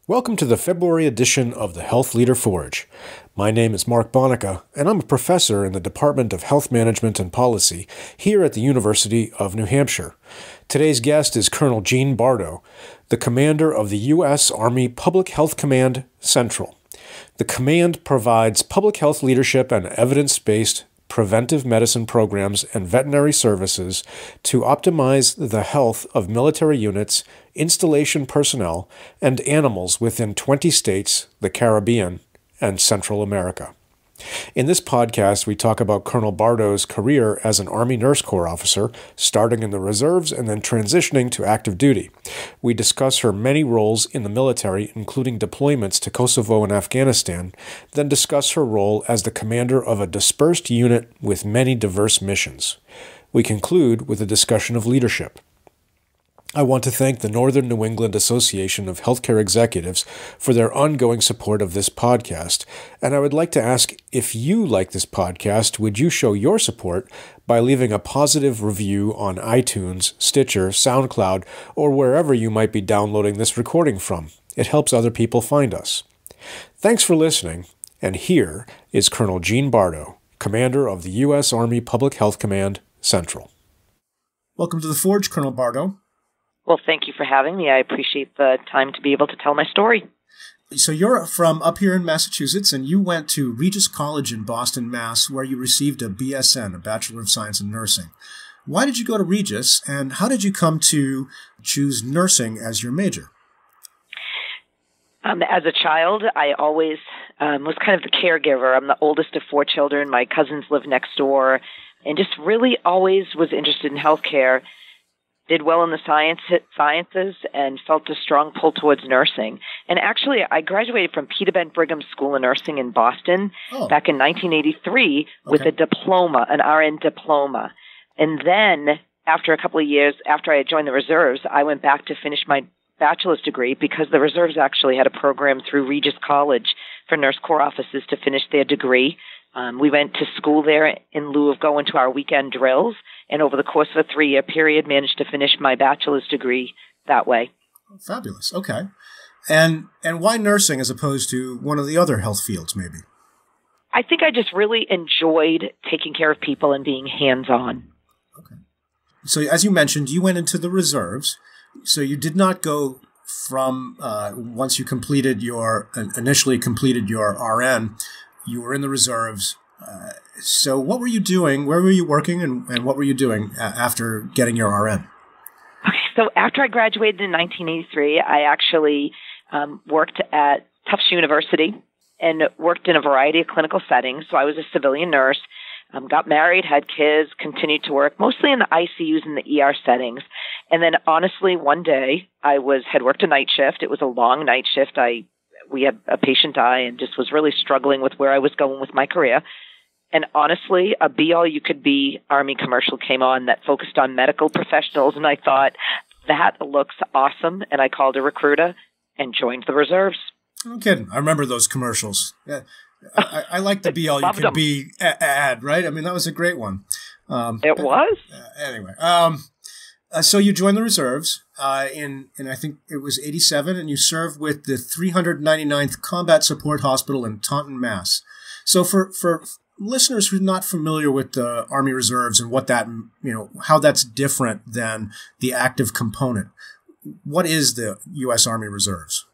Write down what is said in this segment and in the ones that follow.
Welcome to the February edition of the Health Leader Forge. My name is Mark Bonica, and I'm a professor in the Department of Health Management and Policy here at the University of New Hampshire. Today's guest is Colonel Jean Barido, the commander of the U.S. Army Public Health Command Central. The command provides public health leadership and evidence-based preventive medicine programs and veterinary services to optimize the health of military units, installation personnel, and animals within 20 states, the Caribbean, and Central America. In this podcast, we talk about Colonel Barido's career as an Army Nurse Corps officer, starting in the reserves and then transitioning to active duty. We discuss her many roles in the military, including deployments to Kosovo and Afghanistan, then discuss her role as the commander of a dispersed unit with many diverse missions. We conclude with a discussion of leadership. I want to thank the Northern New England Association of Healthcare Executives for their ongoing support of this podcast, and I would like to ask, if you like this podcast, would you show your support by leaving a positive review on iTunes, Stitcher, SoundCloud, or wherever you might be downloading this recording from? It helps other people find us. Thanks for listening, and here is Colonel Jean Barido, commander of the U.S. Army Public Health Command Central. Welcome to the Forge, Colonel Barido. Well, thank you for having me. I appreciate the time to be able to tell my story. So you're from up here in Massachusetts, and you went to Regis College in Boston, Mass., where you received a BSN, a Bachelor of Science in Nursing. Why did you go to Regis, and how did you come to choose nursing as your major? As a child, I always was kind of the caregiver. I'm the oldest of 4 children. My cousins live next door, and just really always was interested in healthcare. Did well in the sciences and felt a strong pull towards nursing. And actually, I graduated from Peter Bent Brigham School of Nursing in Boston back in 1983 with a diploma, an RN diploma. And then, after a couple of years, after I had joined the reserves, I went back to finish my bachelor's degree because the reserves actually had a program through Regis College for Nurse Corps officers to finish their degree. We went to school there in lieu of going to our weekend drills, and over the course of a 3-year period, managed to finish my bachelor's degree that way. Fabulous. Okay. And why nursing as opposed to one of the other health fields, maybe? I think I just really enjoyed taking care of people and being hands-on. Okay. So as you mentioned, you went into the reserves. So you did not go from, once you initially completed your RN, you were in the reserves. So what were you doing? Where were you working? And what were you doing after getting your RN? Okay, so after I graduated in 1983, I actually worked at Tufts University and worked in a variety of clinical settings. So I was a civilian nurse, got married, had kids, continued to work, mostly in the ICUs and the ER settings. And then honestly, one day I had worked a night shift. It was a long night shift. We had a patient die and just was really struggling with where I was going with my career. And honestly, a be-all-you-could-be Army commercial came on that focused on medical professionals, and I thought, that looks awesome, and I called a recruiter and joined the reserves. No kidding. I remember those commercials. Yeah, I like the be-all-you-could-be ad, right? I mean, that was a great one. It was? Anyway, so you joined the reserves in I think it was 87, and you served with the 399th Combat Support Hospital in Taunton, Mass. So for listeners who are not familiar with the Army Reserves and what that, how that's different than the active component, what is the U.S. Army Reserves?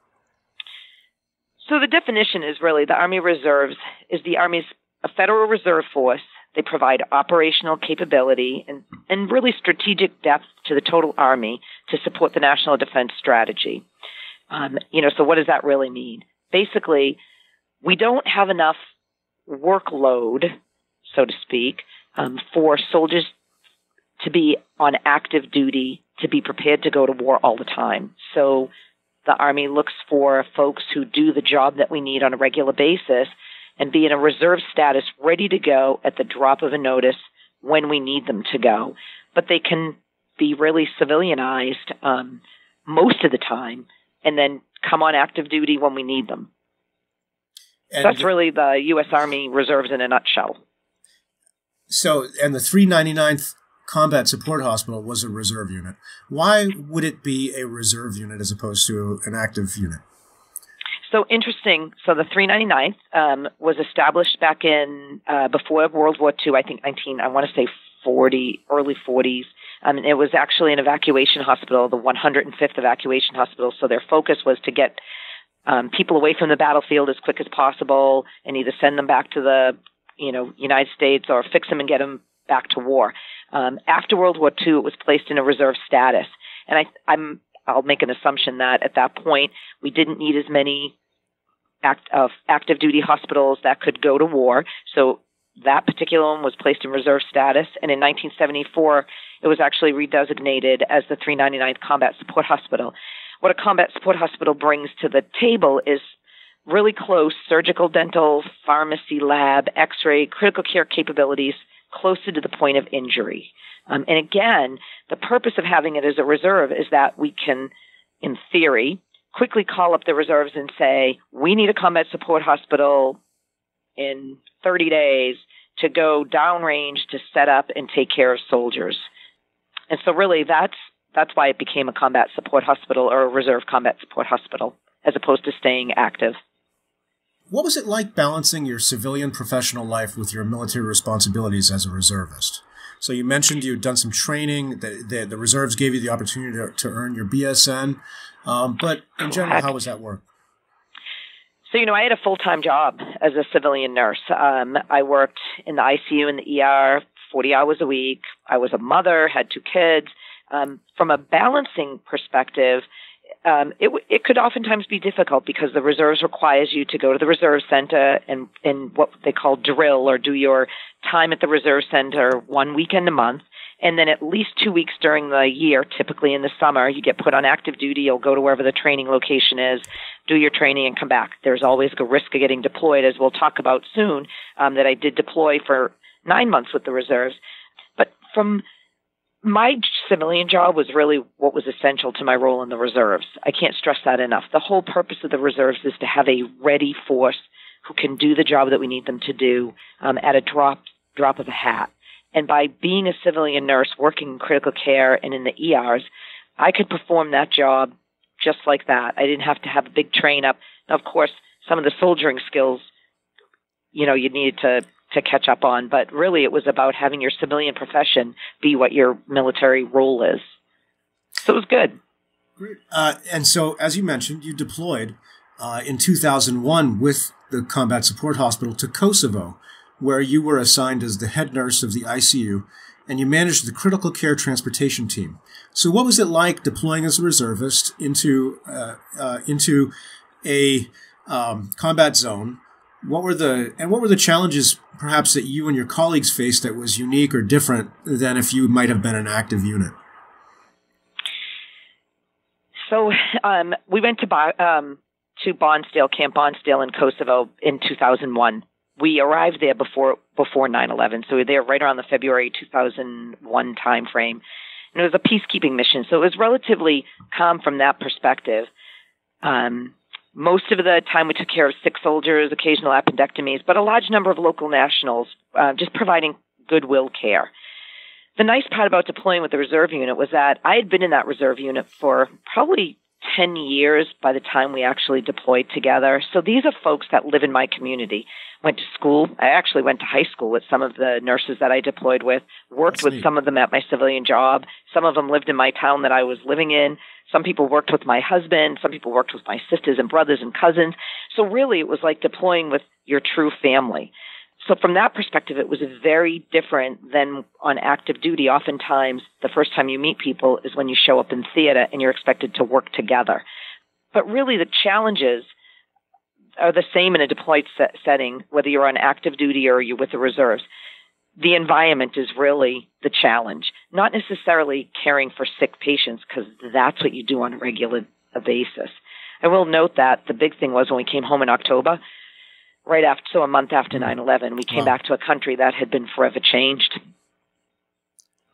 So the definition is really the Army Reserves is the Army's a federal reserve force. They provide operational capability and really strategic depth to the total Army to support the national defense strategy. So what does that really mean? Basically, we don't have enough workload, so to speak, for soldiers to be on active duty, to be prepared to go to war all the time. So the Army looks for folks who do the job that we need on a regular basis and be in a reserve status ready to go at the drop of a notice when we need them to go. But they can be really civilianized most of the time and then come on active duty when we need them. So that's really the U.S. Army Reserves in a nutshell. So, and the 399th Combat Support Hospital was a reserve unit. Why would it be a reserve unit as opposed to an active unit? So interesting. So the 399th was established back in before World War II, I think I want to say 40, early 40s. It was actually an evacuation hospital, the 105th evacuation hospital. So their focus was to get people away from the battlefield as quick as possible and either send them back to the United States or fix them and get them back to war. After World War II, it was placed in a reserve status. And I'll make an assumption that at that point, we didn't need as many active duty hospitals that could go to war. So that particular one was placed in reserve status. And in 1974, it was actually redesignated as the 399th Combat Support Hospital. What a combat support hospital brings to the table is really close surgical, dental, pharmacy, lab, x-ray, critical care capabilities closer to the point of injury. And again, the purpose of having it as a reserve is that we can, in theory, quickly call up the reserves and say, we need a combat support hospital in 30 days to go downrange to set up and take care of soldiers. And so really that's why it became a combat support hospital or a reserve combat support hospital as opposed to staying active. What was it like balancing your civilian professional life with your military responsibilities as a reservist? So you mentioned you'd done some training, the reserves gave you the opportunity to earn your BSN, but in general, how was that work? So, I had a full-time job as a civilian nurse. I worked in the ICU and the ER 40 hours a week. I was a mother, had 2 kids. From a balancing perspective, it could oftentimes be difficult because the reserves requires you to go to the reserve center and what they call drill or do your time at the reserve center 1 weekend a month. And then at least 2 weeks during the year, typically in the summer, you get put on active duty. You'll go to wherever the training location is, do your training, and come back. There's always a risk of getting deployed, as we'll talk about soon, that I did deploy for 9 months with the reserves. But from my civilian job was really what was essential to my role in the reserves. I can't stress that enough. The whole purpose of the reserves is to have a ready force who can do the job that we need them to do at a drop of a hat. And by being a civilian nurse working in critical care and in the ERs, I could perform that job just like that. I didn't have to have a big train up. Now, of course, some of the soldiering skills, you needed to catch up on, but really it was about having your civilian profession be what your military role is. So it was good. Great. And so, as you mentioned, you deployed in 2001 with the Combat Support Hospital to Kosovo, where you were assigned as the head nurse of the ICU, and you managed the critical care transportation team. So what was it like deploying as a reservist into a combat zone? What were the challenges perhaps that you and your colleagues faced that was unique or different than if you might have been an active unit? So we went to Bonsdale, Camp Bonsdale in Kosovo in 2001. We arrived there before 9/11, so we were there right around the February 2001 timeframe. And it was a peacekeeping mission, so it was relatively calm from that perspective. Most of the time we took care of sick soldiers, occasional appendectomies, but a large number of local nationals, just providing goodwill care. The nice part about deploying with the reserve unit was that I had been in that reserve unit for probably 10 years by the time we actually deployed together. So these are folks that live in my community. Went to school. I actually went to high school with some of the nurses that I deployed with, worked with some of them at my civilian job. Some of them lived in my town that I was living in. Some people worked with my husband. Some people worked with my sisters and brothers and cousins. So really it was like deploying with your true family. So from that perspective, it was very different than on active duty. Oftentimes, the first time you meet people is when you show up in theater and you're expected to work together. But really the challenges are the same in a deployed setting, whether you're on active duty or you're with the reserves. The environment is really the challenge, not necessarily caring for sick patients, because that's what you do on a regular basis. I will note that the big thing was when we came home in October, right after, so a month after 9/11, we came back to a country that had been forever changed.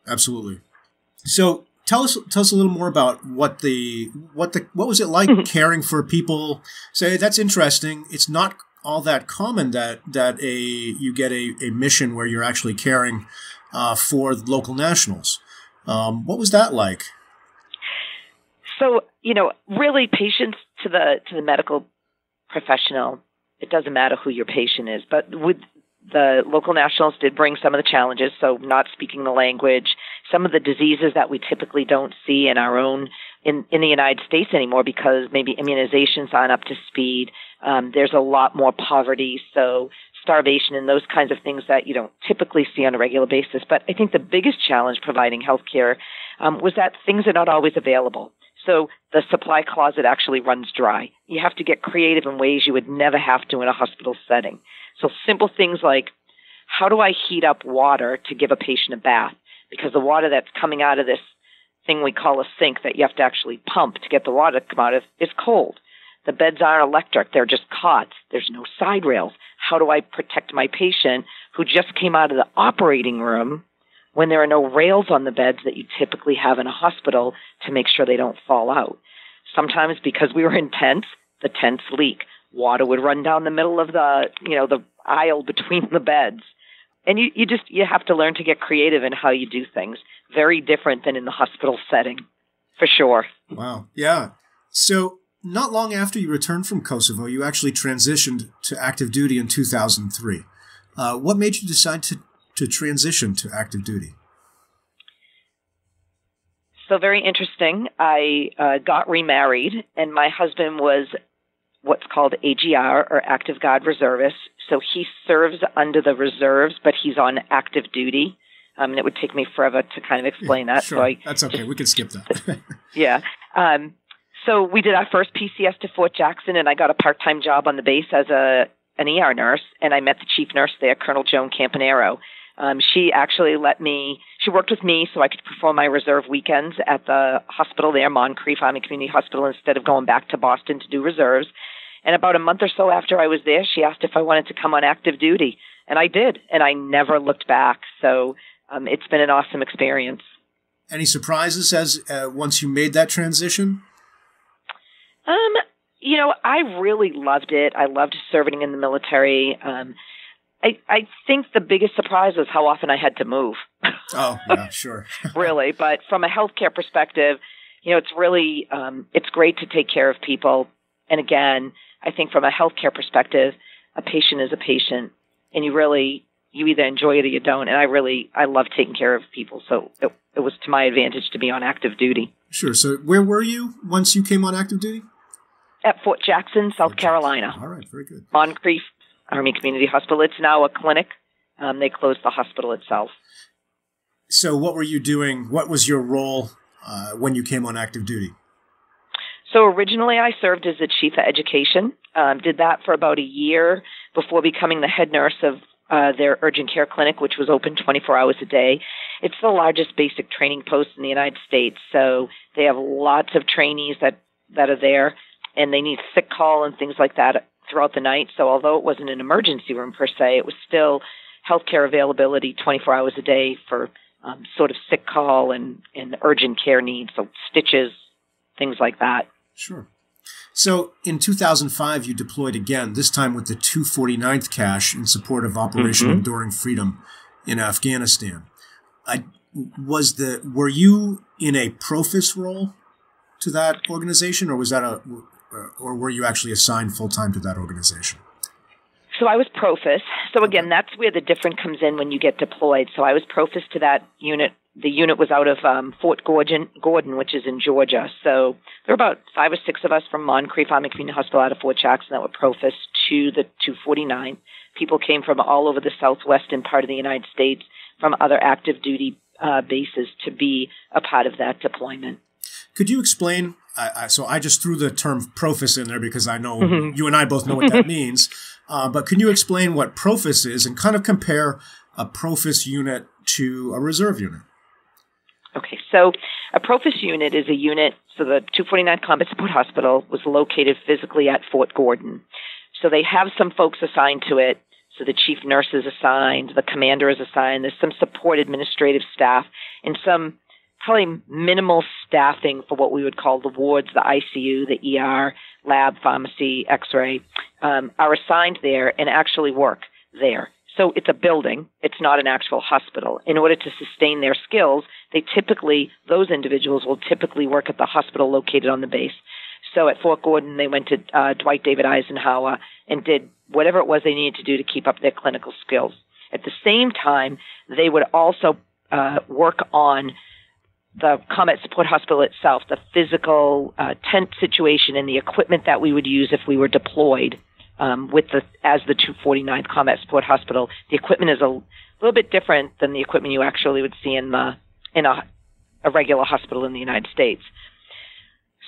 Absolutely. So tell us a little more about what was it like caring for people? Say, that's interesting. It's not all that common that you get a mission where you're actually caring for local nationals. What was that like? So, really patients to the medical professional, it doesn't matter who your patient is. But with the local nationals did bring some of the challenges, so not speaking the language, some of the diseases that we typically don't see in our own, in the United States anymore because maybe immunizations aren't up to speed. There's a lot more poverty, so starvation and those kinds of things that you don't typically see on a regular basis. But I think the biggest challenge providing healthcare was that things are not always available. So the supply closet actually runs dry. You have to get creative in ways you would never have to in a hospital setting. So simple things like, how do I heat up water to give a patient a bath? Because the water that's coming out of this thing we call a sink that you have to actually pump to get the water to come out of is cold. The beds aren't electric. They're just cots. There's no side rails. How do I protect my patient who just came out of the operating room when there are no rails on the beds that you typically have in a hospital to make sure they don't fall out? Sometimes because we were in tents, the tents leak. Water would run down the middle of the aisle between the beds. And you have to learn to get creative in how you do things. Very different than in the hospital setting, for sure. Wow. Yeah. So not long after you returned from Kosovo, you actually transitioned to active duty in 2003. What made you decide to transition to active duty? So very interesting. I got remarried, and my husband was what's called AGR, or Active Guard Reservist. So he serves under the reserves, but he's on active duty. And it would take me forever to kind of explain that. Sure, so that's okay. We can skip that. Yeah. So we did our first PCS to Fort Jackson, and I got a part-time job on the base as an ER nurse, and I met the chief nurse there, Colonel Joan Campanero. She actually she worked with me so I could perform my reserve weekends at the hospital there, Moncrief Army Community Hospital, instead of going back to Boston to do reserves. And about a month or so after I was there, she asked if I wanted to come on active duty. And I did, and I never looked back. So it's been an awesome experience. Any surprises once you made that transition? I really loved it. I loved serving in the military. I think the biggest surprise was how often I had to move. Oh, yeah, sure. Really. But from a healthcare perspective, it's really, it's great to take care of people. And again, I think from a healthcare perspective, a patient is a patient, and you either enjoy it or you don't. And I love taking care of people. So it was to my advantage to be on active duty. Sure. So where were you once you came on active duty? At Fort Jackson, South Carolina. All right. Very good. Moncrief Army Community Hospital. It's now a clinic. They closed the hospital itself. So what were you doing? What was your role when you came on active duty? So originally I served as the chief of education. Did that for about a year before becoming the head nurse of their urgent care clinic, which was open 24 hours a day. It's the largest basic training post in the United States. So they have lots of trainees that are there, and they need sick call and things like that throughout the night. So although it wasn't an emergency room per se, it was still healthcare availability 24 hours a day for sort of sick call and urgent care needs, so stitches, things like that. Sure. So in 2005, you deployed again, this time with the 249th Cache in support of Operation Enduring Freedom in Afghanistan. Were you in a professed role to that organization, or or were you actually assigned full-time to that organization? So I was professed. So again, that's where the difference comes in when you get deployed. So I was professed to that unit. The unit was out of Fort Gordon, which is in Georgia. So there were about 5 or 6 of us from Moncrief Army Community Hospital out of Fort Jackson that were professed to the 249. People came from all over the southwestern part of the United States, from other active duty bases, to be a part of that deployment. Could you explain? So I just threw the term professed in there because I know you and I both know what that means. But can you explain what professed is and kind of compare a professed unit to a reserve unit? Okay, so a professed unit is a unit, so the 249 Combat Support Hospital was located physically at Fort Gordon. So they have some folks assigned to it. So the chief nurse is assigned, the commander is assigned, there's some support administrative staff, and some probably minimal staffing for what we would call the wards, the ICU, the ER, lab, pharmacy, x-ray, are assigned there and actually work there. So it's a building. It's not an actual hospital. In order to sustain their skills, those individuals will typically work at the hospital located on the base. So at Fort Gordon, they went to Dwight David Eisenhower and did whatever it was they needed to do to keep up their clinical skills. At the same time, they would also work on the Combat Support Hospital itself, the physical tent situation and the equipment that we would use if we were deployed as the 249th Combat Support Hospital. The equipment is a little bit different than the equipment you actually would see in a regular hospital in the United States.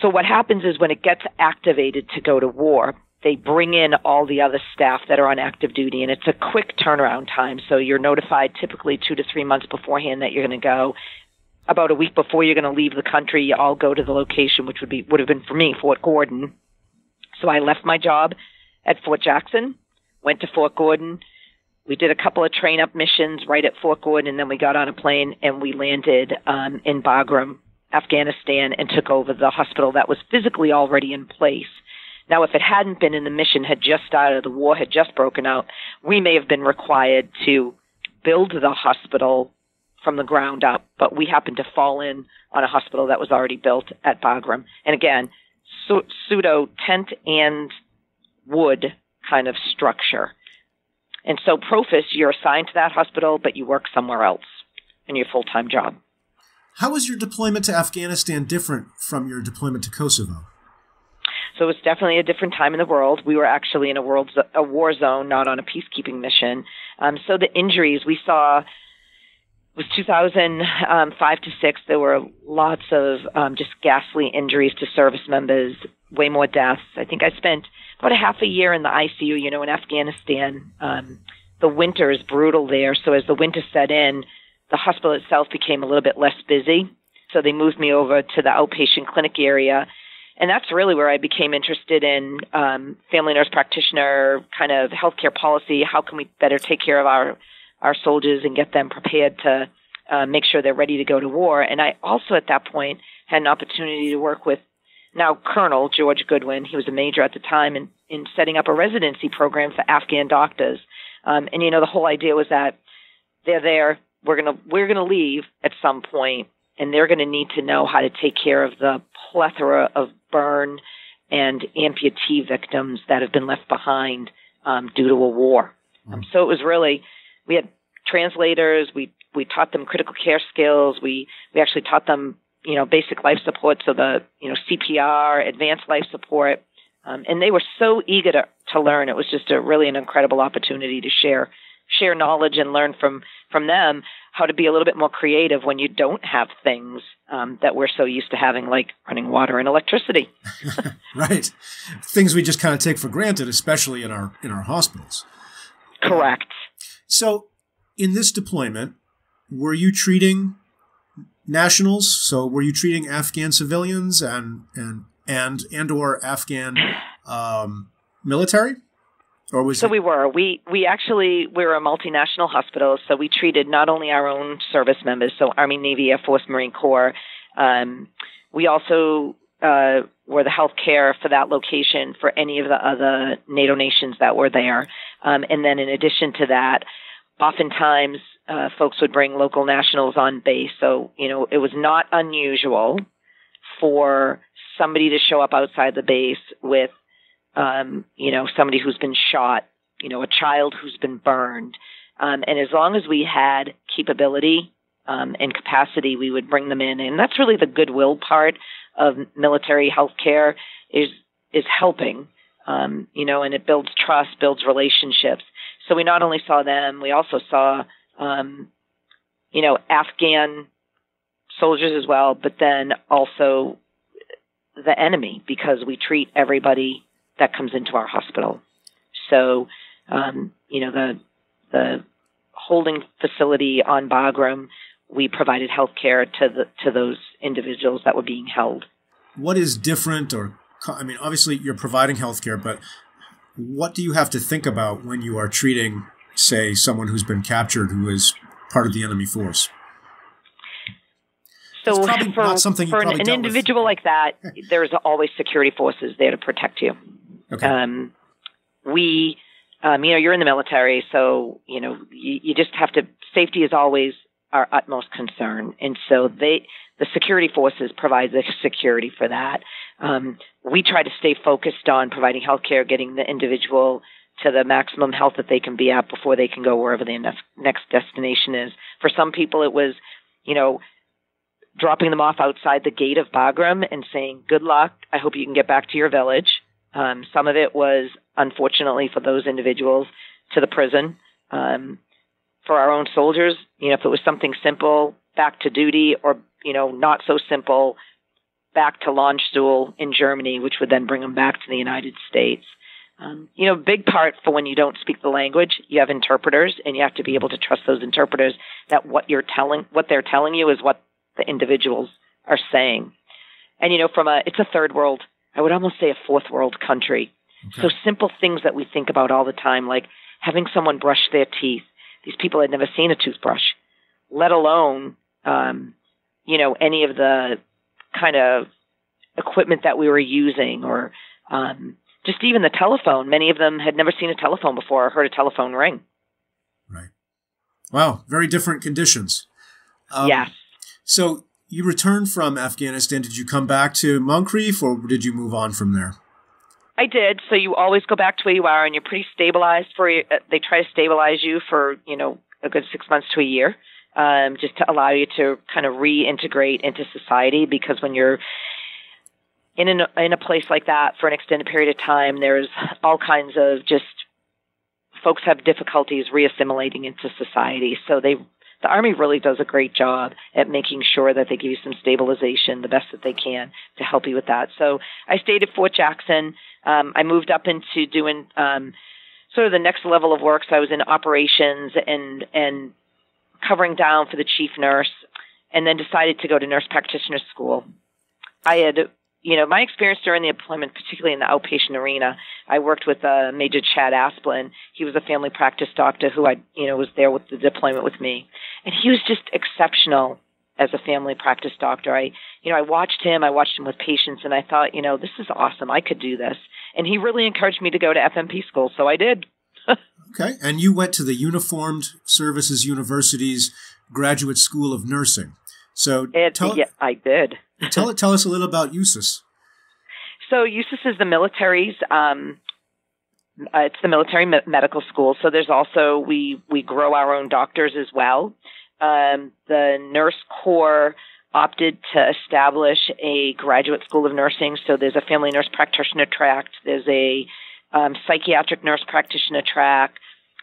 So what happens is when it gets activated to go to war, they bring in all the other staff that are on active duty, and it's a quick turnaround time. So you're notified typically 2 to 3 months beforehand that you're going to go. About a week before you're going to leave the country, you all go to the location, which would have been for me, Fort Gordon. So I left my job at Fort Jackson, went to Fort Gordon. We did a couple of train-up missions right at Fort Gordon, and then we got on a plane and we landed in Bagram, Afghanistan, and took over the hospital that was physically already in place. Now, if it hadn't been and the mission had just started, the war had just broken out, we may have been required to build the hospital from the ground up, but we happened to fall in on a hospital that was already built at Bagram. And again, pseudo tent and wood kind of structure. And so professed, you're assigned to that hospital, but you work somewhere else in your full-time job. How was your deployment to Afghanistan different from your deployment to Kosovo? So it was definitely a different time in the world. We were actually in a war zone, not on a peacekeeping mission. So the injuries we saw was 2005 to 6. There were lots of just ghastly injuries to service members, way more deaths. I think I spent about a half a year in the ICU, in Afghanistan. The winter is brutal there. So as the winter set in, the hospital itself became a little bit less busy. So they moved me over to the outpatient clinic area. And that's really where I became interested in family nurse practitioner, kind of healthcare policy. How can we better take care of our soldiers and get them prepared to make sure they're ready to go to war? And I also at that point had an opportunity to work with now Colonel George Goodwin. He was a major at the time in setting up a residency program for Afghan doctors. And the whole idea was that they're there. We're gonna leave at some point, and they're going to need to know how to take care of the plethora of burn and amputee victims that have been left behind due to a war. So it was really, we had translators, we taught them critical care skills, we actually taught them, basic life support, so the, CPR, advanced life support, and they were so eager to learn. It was just an incredible opportunity to share knowledge and learn from them how to be a little bit more creative when you don't have things that we're so used to having, like running water and electricity. Right. Things we just kind of take for granted, especially in our hospitals. Correct. So in this deployment, were you treating nationals? So were you treating Afghan civilians and or Afghan military? Or was we were. We were a multinational hospital, so we treated not only our own service members, so Army, Navy, Air Force, Marine Corps. We also were the health care for that location for any of the other NATO nations that were there. And then in addition to that, oftentimes folks would bring local nationals on base. So, it was not unusual for somebody to show up outside the base with somebody who's been shot, a child who's been burned. And as long as we had capability and capacity, we would bring them in. And that's really the goodwill part of military healthcare is helping, and it builds trust, builds relationships. So we not only saw them, we also saw, Afghan soldiers as well, but then also the enemy, because we treat everybody that comes into our hospital. So, the holding facility on Bagram, we provided health care to those individuals that were being held. What is different, obviously you're providing health care, but what do you have to think about when you are treating, say, someone who's been captured who is part of the enemy force? So for an individual like that, there's always security forces there to protect you. Okay. You're in the military, so, you just have to, safety is always our utmost concern. And so the security forces provide the security for that. We try to stay focused on providing health care, getting the individual to the maximum health that they can be at before they can go wherever their next destination is. For some people, it was, dropping them off outside the gate of Bagram and saying, good luck, I hope you can get back to your village. Some of it was, unfortunately, for those individuals, to the prison. For our own soldiers, if it was something simple, back to duty, or, not so simple, back to launch school in Germany, which would then bring them back to the United States. Big part for when you don't speak the language, you have interpreters, and you have to be able to trust those interpreters that what they're telling you is what the individuals are saying. And, it's a third world, I would almost say a fourth world country. Okay. So simple things that we think about all the time, like having someone brush their teeth. These people had never seen a toothbrush, let alone, any of the kind of equipment that we were using, or just even the telephone. Many of them had never seen a telephone before or heard a telephone ring. Right. Wow. Very different conditions. Yes. So you returned from Afghanistan. Did you come back to Moncrief, or did you move on from there? I did. So you always go back to where you are, and you're pretty stabilized they try to stabilize you for, a good 6 months to a year, just to allow you to kind of reintegrate into society. Because when you're in a place like that for an extended period of time, there's all kinds of folks have difficulties reassimilating into society. So the Army really does a great job at making sure that they give you some stabilization, the best that they can, to help you with that. So I stayed at Fort Jackson. I moved up into doing sort of the next level of work. So I was in operations and covering down for the chief nurse, and then decided to go to nurse practitioner school. I had, my experience during the deployment, particularly in the outpatient arena, I worked with Major Chad Asplin. He was a family practice doctor who was there with the deployment with me. And he was just exceptional as a family practice doctor. I watched him with patients, and I thought, this is awesome. I could do this. And he really encouraged me to go to FMP school, so I did. Okay. And you went to the Uniformed Services University's Graduate School of Nursing. So I did. Tell us a little about USUS. So USUS is the military's. It's the military medical school. So there's also we grow our own doctors as well. The Nurse Corps opted to establish a graduate school of nursing. So there's a family nurse practitioner track. There's a psychiatric nurse practitioner track.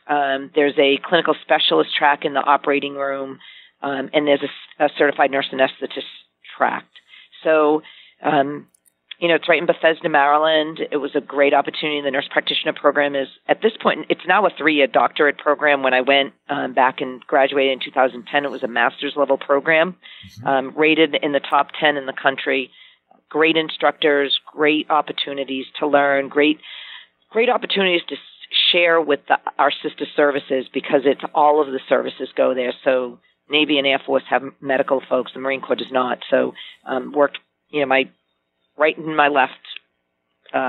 There's a clinical specialist track in the operating room. And there's a certified nurse anesthetist track. So, it's right in Bethesda, Maryland. It was a great opportunity. The nurse practitioner program is, at this point, it's now a 3-year doctorate program. When I went back and graduated in 2010, it was a master's level program, rated in the top 10 in the country. Great instructors, great opportunities to learn, great opportunities to share with our sister services, because it's all of the services go there. So Navy and Air Force have medical folks. The Marine Corps does not. So worked, my right and my left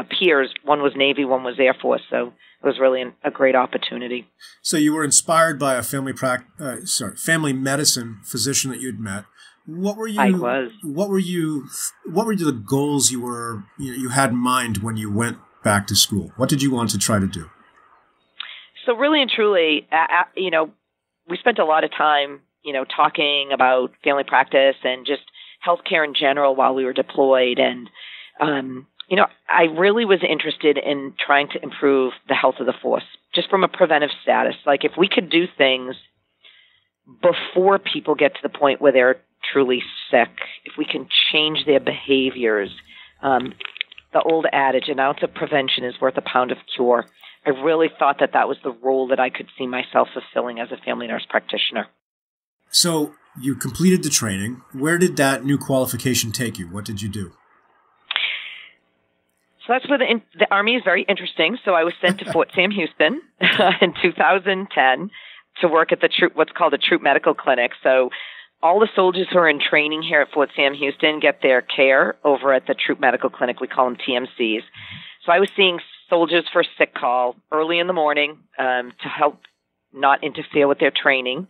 peers, one was Navy, one was Air Force. So it was really a great opportunity. So you were inspired by a family medicine physician that you'd met. What were you? I was. What were the goals you had in mind when you went back to school? What did you want to try to do? So really and truly, we spent a lot of time, talking about family practice and just healthcare in general while we were deployed. And, I really was interested in trying to improve the health of the force, just from a preventive status. Like, if we could do things before people get to the point where they're truly sick, if we can change their behaviors, the old adage, an ounce of prevention is worth a pound of cure. I really thought that was the role that I could see myself fulfilling as a family nurse practitioner. So you completed the training. Where did that new qualification take you? What did you do? So that's where the Army is very interesting. So I was sent to Fort Sam Houston in 2010 to work at what's called a troop medical clinic. So all the soldiers who are in training here at Fort Sam Houston get their care over at the troop medical clinic. We call them TMCs. So I was seeing soldiers for sick call early in the morning to help not interfere with their training.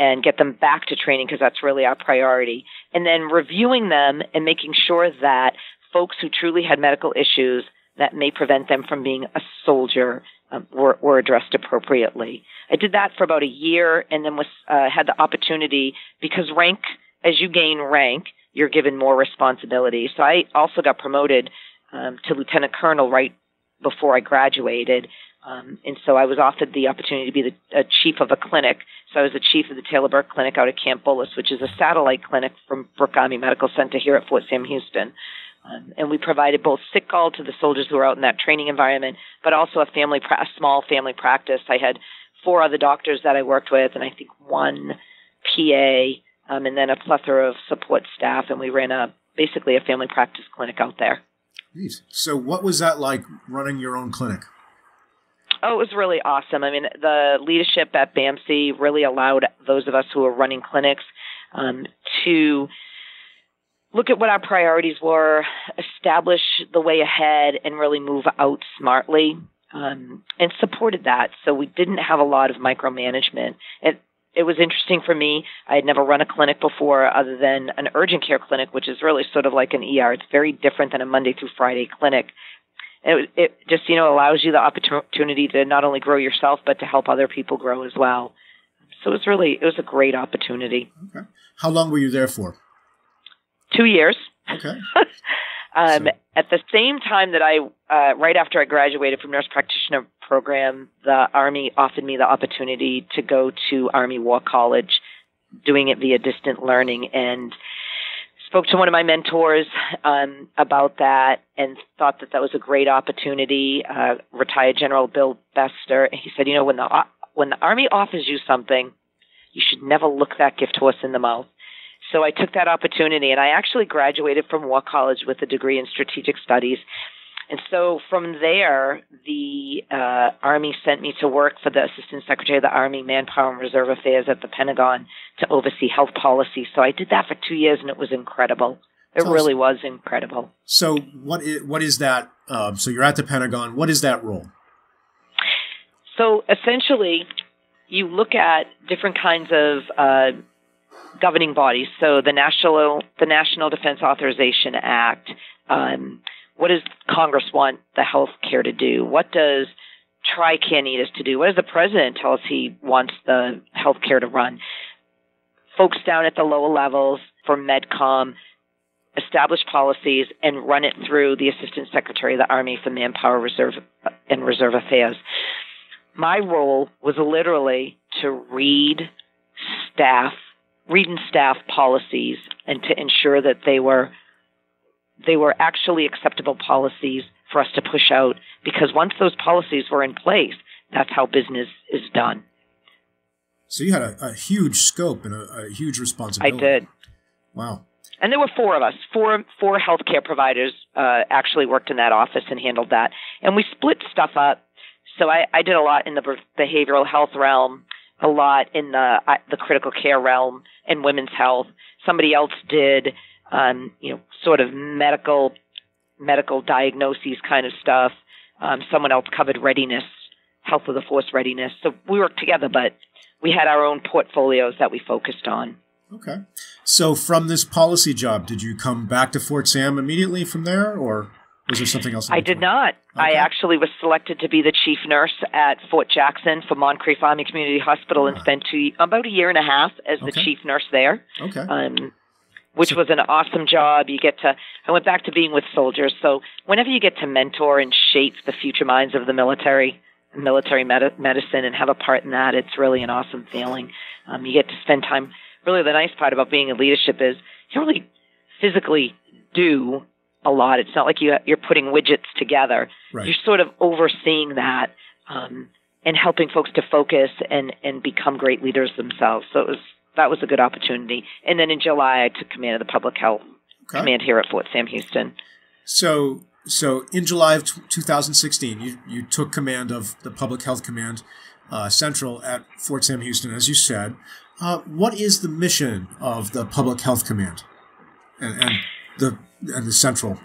and get them back to training because that's really our priority. And then reviewing them and making sure that folks who truly had medical issues that may prevent them from being a soldier were addressed appropriately. I did that for about a year and then had the opportunity, because as you gain rank, you're given more responsibility. So I also got promoted to lieutenant colonel right before I graduated. And so I was offered the opportunity to be the chief of a clinic. So I was the chief of the Taylor Burke Clinic out at Camp Bullis, which is a satellite clinic from Brooke Army Medical Center here at Fort Sam Houston. And we provided both sick call to the soldiers who were out in that training environment, but also a small family practice. I had 4 other doctors that I worked with, and I think 1 PA, and then a plethora of support staff, and we ran basically a family practice clinic out there. Jeez. So what was that like, running your own clinic? Oh, it was really awesome. I mean, the leadership at BAMC really allowed those of us who were running clinics to look at what our priorities were, establish the way ahead, and really move out smartly, and supported that. So we didn't have a lot of micromanagement. It was interesting for me. I had never run a clinic before other than an urgent care clinic, which is really sort of like an ER. It's very different than a Monday through Friday clinic. It just, allows you the opportunity to not only grow yourself, but to help other people grow as well. So it was a great opportunity. Okay. How long were you there for? 2 years. Okay. At the same time that right after I graduated from nurse practitioner program, the Army offered me the opportunity to go to Army War College, doing it via distant learning, and spoke to one of my mentors about that and thought that was a great opportunity. Retired General Bill Bester, and he said, when the Army offers you something, you should never look that gift horse in the mouth. So I took that opportunity, and I actually graduated from War College with a degree in strategic studies. And so from there, the Army sent me to work for the Assistant Secretary of the Army, Manpower and Reserve Affairs at the Pentagon to oversee health policy. So I did that for 2 years, and it was incredible. It really was incredible. So what is that? So you're at the Pentagon. What is that role? So essentially, you look at different kinds of governing bodies. So the National Defense Authorization Act. What does Congress want the health care to do? What does TRICARE need us to do? What does the president tell us he wants the health care to run? Folks down at the lower levels for MedCom establish policies and run it through the Assistant Secretary of the Army for Manpower, Reserve, and Reserve Affairs. My role was literally to read and staff policies and to ensure that they were actually acceptable policies for us to push out, because once those policies were in place, that's how business is done. So you had a huge scope and a huge responsibility. I did. Wow. And there were 4 of us. Four healthcare providers actually worked in that office and handled that. And we split stuff up. So I did a lot in the behavioral health realm, a lot in the critical care realm and women's health. Somebody else did sort of medical diagnoses kind of stuff. Someone else covered readiness, health of the force readiness. So we worked together, but we had our own portfolios that we focused on. Okay. So from this policy job, did you come back to Fort Sam immediately from there, or was there something else? I did not. Okay. I actually was selected to be the chief nurse at Fort Jackson for Moncrief Army Community Hospital and spent about a year and a half as the chief nurse there. Okay. Which was an awesome job. I went back to being with soldiers. So whenever you get to mentor and shape the future minds of the military medicine and have a part in that, it's really an awesome feeling. You get to spend time. Really, the nice part about being in leadership is you don't really physically do a lot. It's not like you're putting widgets together. Right. You're sort of overseeing that and helping folks to focus and become great leaders themselves. So that was a good opportunity. And then in July, I took command of the public health command here at Fort Sam Houston. So in July of 2016, you took command of the public health command central at Fort Sam Houston, as you said. What is the mission of the public health command and the central?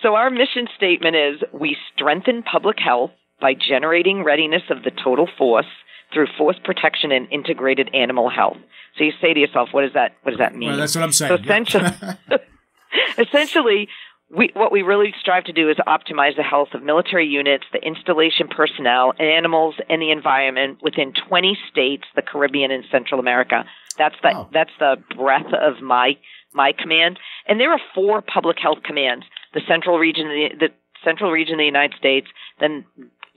So our mission statement is: we strengthen public health by generating readiness of the total force through force protection and integrated animal health. So you say to yourself, what does that mean? Well, that's what I'm saying. So essentially, what we really strive to do is optimize the health of military units, the installation personnel, animals, and the environment within 20 states, the Caribbean and Central America. That's the breadth of my command. And there are 4 public health commands: the Central region of the United States, then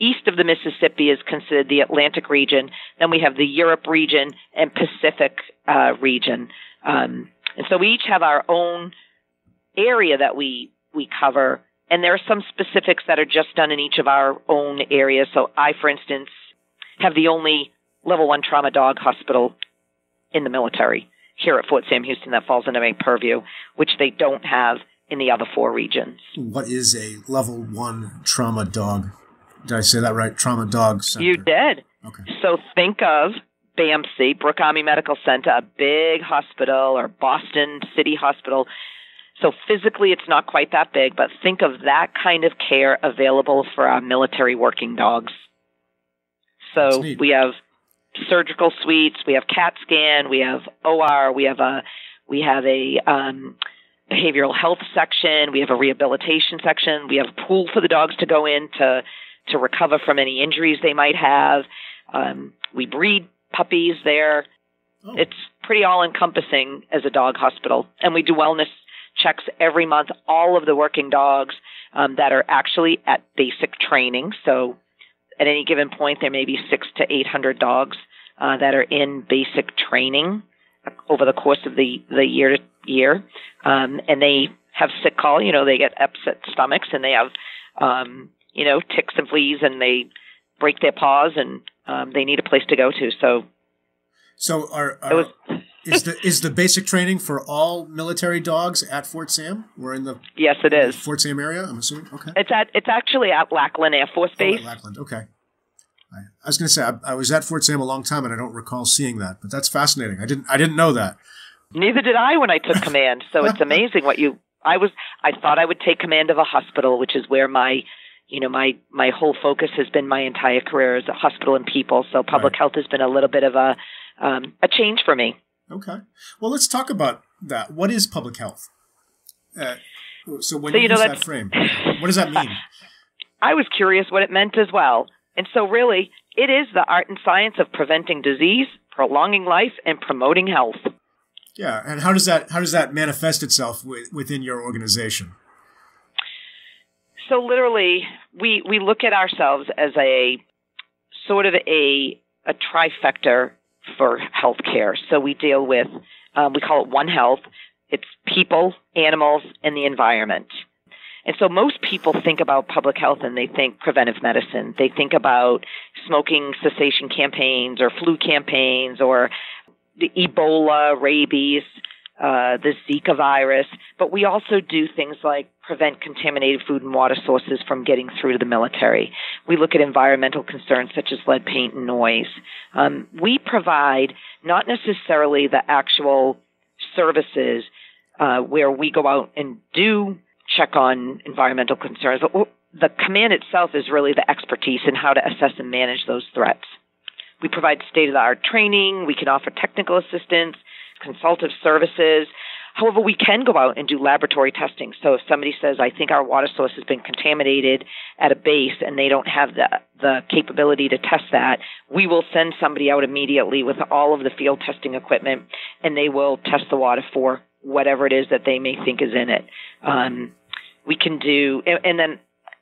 east of the Mississippi is considered the Atlantic region. Then we have the Europe region and Pacific region. And so we each have our own area that we cover, and there are some specifics that are just done in each of our own areas. So I, for instance, have the only level 1 trauma dog hospital in the military here at Fort Sam Houston that falls under my purview, which they don't have in the other 4 regions. What is a level 1 trauma dog? Did I say that right? Trauma dog center. You did. Okay. So think of BAMC, Brooke Army Medical Center, a big hospital, or Boston City Hospital. So physically, it's not quite that big, but think of that kind of care available for our military working dogs. So we have surgical suites, we have CAT scan, we have OR, we have a behavioral health section, we have a rehabilitation section, we have a pool for the dogs to go in to recover from any injuries they might have. We breed puppies there. Oh. It's pretty all-encompassing as a dog hospital, and we do wellness checks every month, all of the working dogs that are actually at basic training. So at any given point, there may be 600 to 800 dogs that are in basic training over the course of the year to year. And they have sick call, they get upset stomachs, and they have, ticks and fleas, and they break their paws, and they need a place to go to. So is the basic training for all military dogs at Fort Sam? We're in the Yes, it is. Fort Sam area, I'm assuming. Okay. It's actually at Lackland Air Force Base. At Lackland. Okay. I was going to say I was at Fort Sam a long time, and I don't recall seeing that, but that's fascinating. I didn't know that. Neither did I when I took command. So it's amazing I thought I would take command of a hospital, which is where my whole focus has been my entire career as a hospital and people. So public health has been a little bit of a change for me. Okay. Well, let's talk about that. What is public health? So when you use that frame, what does that mean? I was curious what it meant as well. And so really, it is the art and science of preventing disease, prolonging life, and promoting health. Yeah. And how does that manifest itself within your organization? So literally, we look at ourselves as a sort of a trifecta for healthcare. So we deal with, we call it One Health. It's people, animals, and the environment. And so most people think about public health and they think preventive medicine. They think about smoking cessation campaigns or flu campaigns or the Ebola, rabies, the Zika virus. But we also do things like prevent contaminated food and water sources from getting through to the military. We look at environmental concerns such as lead paint and noise. We provide not necessarily the actual services where we go out and do check on environmental concerns. The command itself is really the expertise in how to assess and manage those threats. We provide state-of-the-art training. We can offer technical assistance, consultative services. However, we can go out and do laboratory testing. So if somebody says, I think our water source has been contaminated at a base and they don't have the capability to test that, we will send somebody out immediately with all of the field testing equipment, and they will test the water for whatever it is that they may think is in it. We can do, and then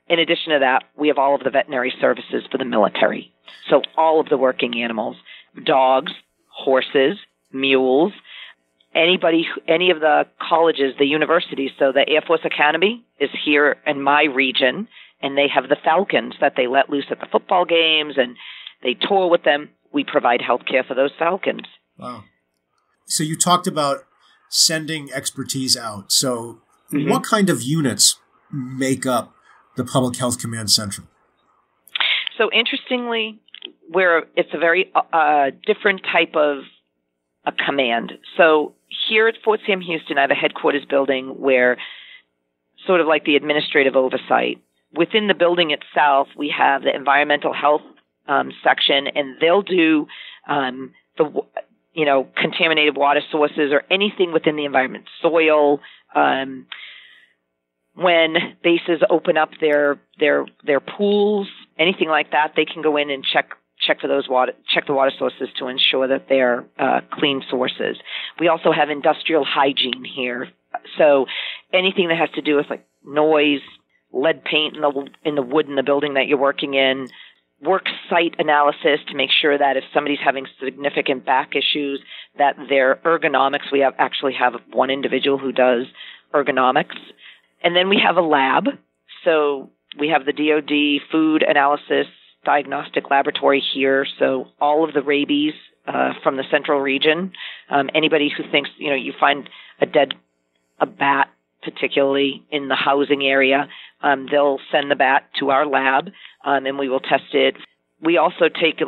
in addition to that, we have all of the veterinary services for the military. So all of the working animals, dogs, horses, mules, any of the colleges, the universities. So the Air Force Academy is here in my region, and they have the falcons that they let loose at the football games, and they tour with them. We provide health care for those falcons. Wow. So you talked about sending expertise out. So what kind of units make up the Public Health Command Central? So interestingly, it's a very different type of a command. So here at Fort Sam Houston, I have a headquarters building where sort of like the administrative oversight. Within the building itself, we have the environmental health section, and they'll do contaminated water sources or anything within the environment, soil. When bases open up their pools, anything like that, they can go in and check the water sources to ensure that they're clean sources. We also have industrial hygiene here, so anything that has to do with like noise, lead paint in the wood in the building that you're working in, work site analysis to make sure that if somebody's having significant back issues, that their ergonomics. We actually have one individual who does ergonomics. And then we have a lab. So we have the DoD Food Analysis Diagnostic Laboratory here. So all of the rabies from the central region. Anybody who thinks, you find a bat, particularly in the housing area, they'll send the bat to our lab, and we will test it. We also take,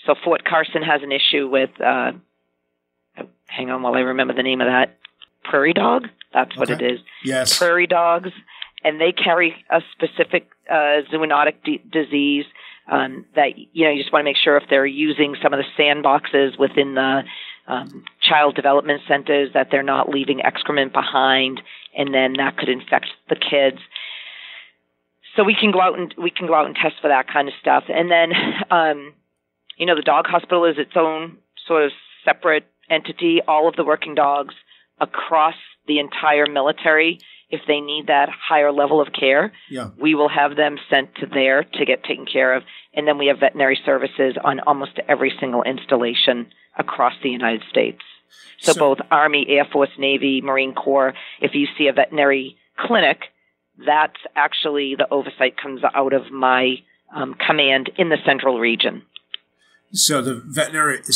so Fort Carson has an issue with, hang on while I remember the name of that, prairie dog. That's what it is. Yes. Prairie dogs. And they carry a specific zoonotic disease that, you just want to make sure if they're using some of the sandboxes within the child development centers that they're not leaving excrement behind, and then that could infect the kids. So we can go out and test for that kind of stuff. And then, the dog hospital is its own sort of separate entity. All of the working dogs across the entire military, if they need that higher level of care, we will have them sent to there to get taken care of. And then we have veterinary services on almost every single installation across the United States. So both Army, Air Force, Navy, Marine Corps, if you see a veterinary clinic, that's actually the oversight comes out of my command in the central region. So the veterinary, the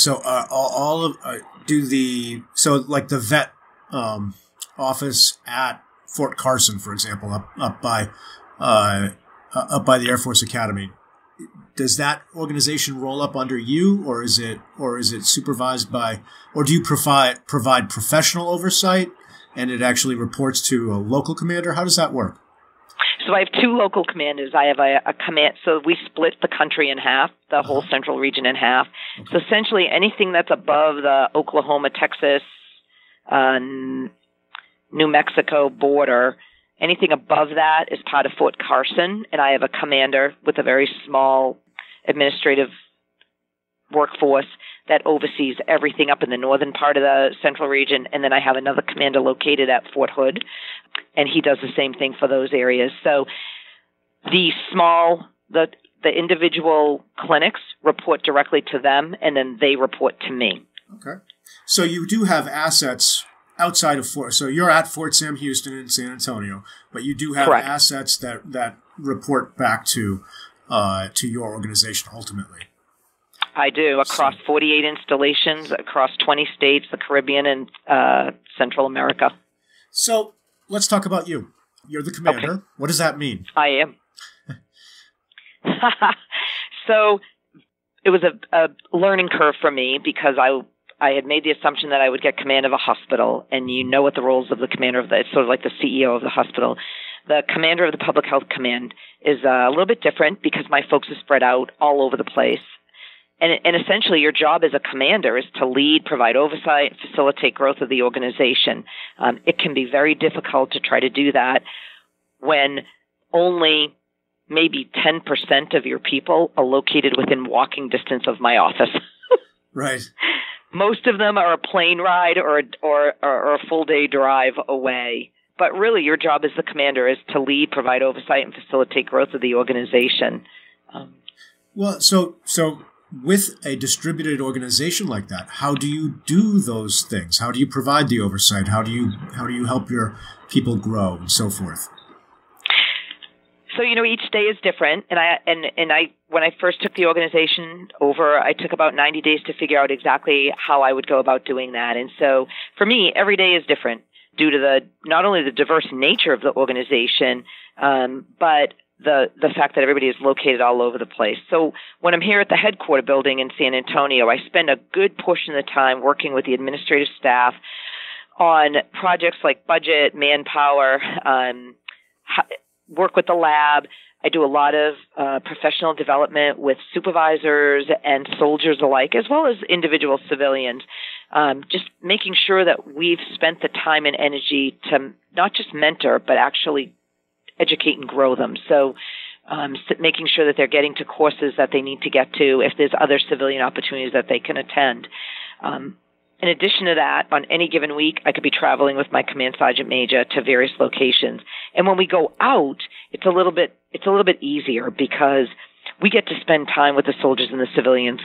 vet office at Fort Carson, for example, up by the Air Force Academy, does that organization roll up under you, or is it supervised by, or do you provide professional oversight and it actually reports to a local commander? How does that work? So I have two local commanders. I have a command. So we split the country in half, the whole central region in half. Okay. So essentially anything that's above the Oklahoma, Texas, New Mexico border, anything above that is part of Fort Carson. And I have a commander with a very small administrative workforce that oversees everything up in the northern part of the central region. And then I have another commander located at Fort Hood, and he does the same thing for those areas. So the individual clinics report directly to them, and then they report to me. Okay. So you do have assets outside of Fort. So you're at Fort Sam Houston in San Antonio, but you do have Correct. Assets that report back to your organization ultimately. I do, across 48 installations, across 20 states, the Caribbean, and Central America. So let's talk about you. You're the commander. Okay. What does that mean? I am. So it was a learning curve for me because I had made the assumption that I would get command of a hospital, and you know what the roles of the commander of it's sort of like the CEO of the hospital. The commander of the public health command is a little bit different because my folks are spread out all over the place. And essentially your job as a commander is to lead, provide oversight, facilitate growth of the organization. It can be very difficult to try to do that when only maybe 10% of your people are located within walking distance of my office. Right. Most of them are a plane ride or a full day drive away. But really your job as the commander is to lead, provide oversight, and facilitate growth of the organization. Well, so with a distributed organization like that, how do you do those things? How do you provide the oversight? How do you help your people grow and so forth? So, each day is different. And I when I first took the organization over, I took about 90 days to figure out exactly how I would go about doing that. And so for me, every day is different due to not only the diverse nature of the organization, but the fact that everybody is located all over the place. So when I'm here at the headquarter building in San Antonio, I spend a good portion of the time working with the administrative staff on projects like budget, manpower, work with the lab, I do a lot of professional development with supervisors and soldiers alike, as well as individual civilians, just making sure that we've spent the time and energy to not just mentor, but actually educate and grow them. So making sure that they're getting to courses that they need to get to, if there's other civilian opportunities that they can attend. In addition to that, on any given week, I could be traveling with my command sergeant major to various locations. And when we go out, it's a little bit easier because we get to spend time with the soldiers and the civilians.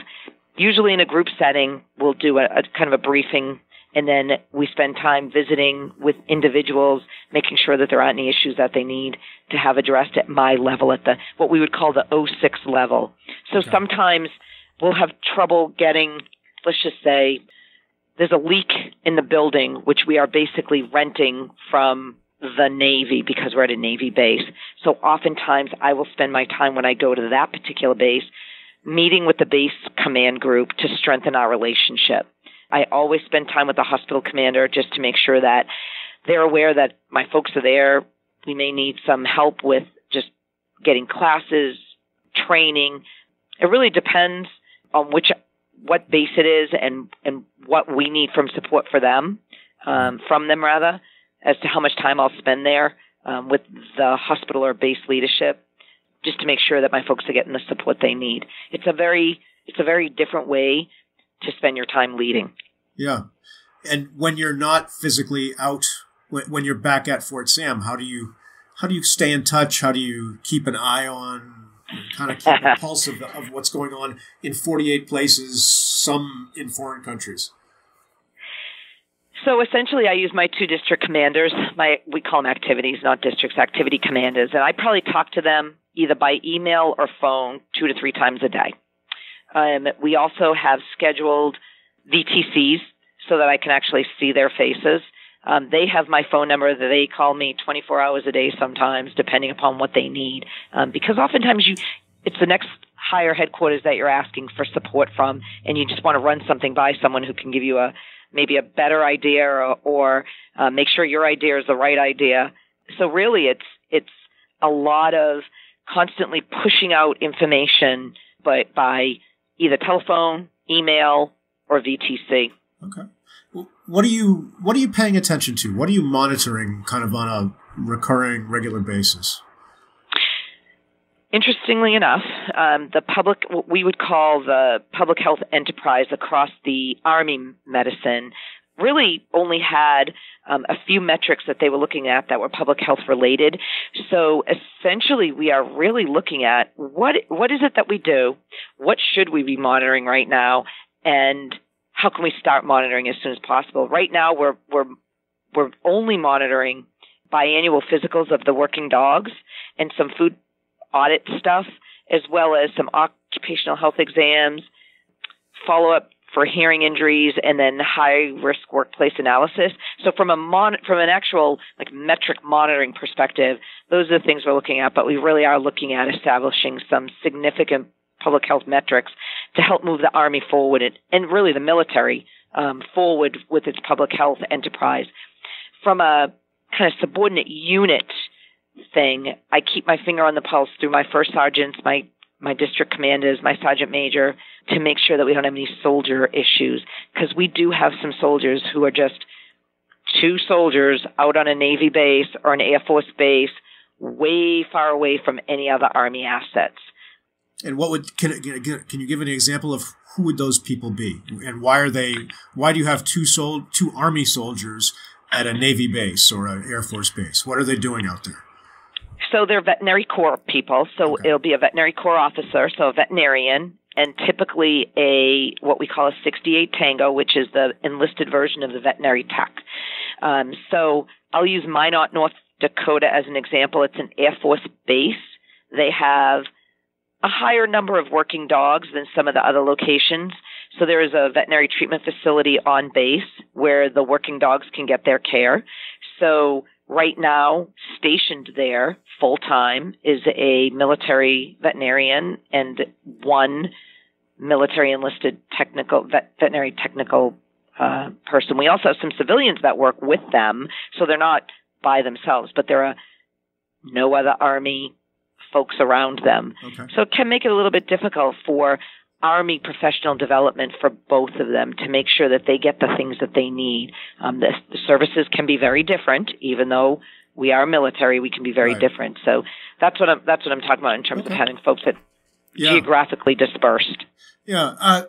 Usually in a group setting, we'll do a kind of a briefing, and then we spend time visiting with individuals, making sure that there aren't any issues that they need to have addressed at my level, at the what we would call the 06 level. So sometimes we'll have trouble getting, let's just say, there's a leak in the building, which we are basically renting from the Navy because we're at a Navy base. So oftentimes I will spend my time when I go to that particular base meeting with the base command group to strengthen our relationship. I always spend time with the hospital commander just to make sure that they're aware that my folks are there. We may need some help with just getting classes, training. It really depends on what base it is and what we need from support for them, from them rather, as to how much time I'll spend there with the hospital or base leadership, just to make sure that my folks are getting the support they need. It's a very different way to spend your time leading. Yeah. And when you're not physically out, when you're back at Fort Sam, how do you stay in touch? How do you keep an eye on, kind of keep a pulse of what's going on in 48 places, some in foreign countries? So essentially, I use my 2 district commanders. We call them activities, not districts, activity commanders. And I probably talk to them either by email or phone 2 to 3 times a day. We also have scheduled VTCs so that I can actually see their faces. They have my phone number. That they call me 24 hours a day sometimes, depending upon what they need. Because oftentimes it's the next higher headquarters that you're asking for support from, and you just want to run something by someone who can give you maybe a better idea or make sure your idea is the right idea. So really it's a lot of constantly pushing out information, but by either telephone, email, or VTC. Okay. Well, what are you paying attention to? What are you monitoring kind of on a recurring, regular basis? Interestingly enough, what we would call the public health enterprise across the Army medicine really only had a few metrics that they were looking at that were public health related. So essentially, we are really looking at what is it that we do, what should we be monitoring right now, and how can we start monitoring as soon as possible. Right now, we're only monitoring biannual physicals of the working dogs and some food audit stuff, as well as some occupational health exams, follow-up for hearing injuries, and then high-risk workplace analysis. So from an actual metric monitoring perspective, those are the things we're looking at, but we really are looking at establishing some significant public health metrics to help move the Army forward and really the military forward with its public health enterprise. From a kind of subordinate unit thing, I keep my finger on the pulse through my first sergeants, my district commanders, my sergeant major, to make sure that we don't have any soldier issues, because we do have some soldiers who are just 2 soldiers out on a Navy base or an Air Force base, way far away from any other Army assets. And can you give an example of who would those people be, and why do you have 2 Army soldiers at a Navy base or an Air Force base? What are they doing out there? So they're veterinary corps people. So It'll be a veterinary corps officer, so a veterinarian, and typically what we call a 68 Tango, which is the enlisted version of the veterinary tech. So I'll use Minot, North Dakota as an example. It's an Air Force base. They have a higher number of working dogs than some of the other locations. So there is a veterinary treatment facility on base where the working dogs can get their care. So right now, stationed there full-time is a military veterinarian and 1 military enlisted veterinary technical person. We also have some civilians that work with them, so they're not by themselves, but they're no other Army folks around them. Okay. So it can make it a little bit difficult for Army professional development for both of them to make sure that they get the things that they need. The services can be very different, even though we are military, we can be very different. So that's what I'm talking about in terms of having folks that geographically dispersed. Yeah.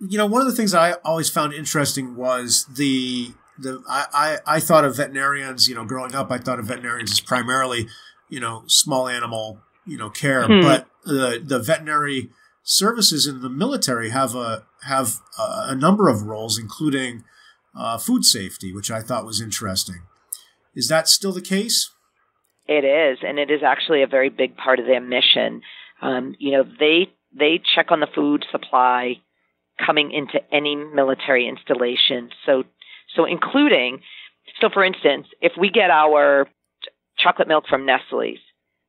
One of the things I always found interesting was I thought of veterinarians, growing up, I thought of veterinarians as primarily, small animal, care, but the veterinary services in the military have a number of roles, including food safety, which I thought was interesting. Is that still the case? It is, and it is actually a very big part of their mission. They check on the food supply coming into any military installation. So including, for instance, if we get our chocolate milk from Nestle's,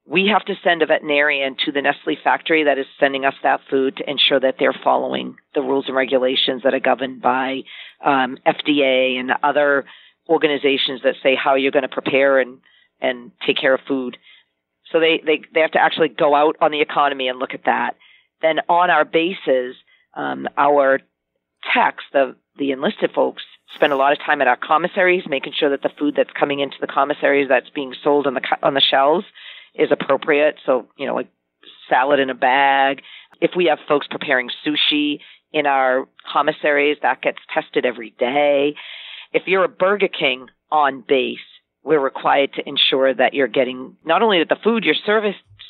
we have to send a veterinarian to the Nestle factory that is sending us that food to ensure that they're following the rules and regulations that are governed by FDA and other organizations that say how you're going to prepare and take care of food. So they have to actually go out on the economy and look at that. Then on our bases, our techs, the enlisted folks, spend a lot of time at our commissaries, making sure that the food that's coming into the commissaries that's being sold on the shelves is appropriate. So, like salad in a bag. If we have folks preparing sushi in our commissaries, that gets tested every day. If you're a Burger King on base, we're required to ensure that you're getting not only that the food you're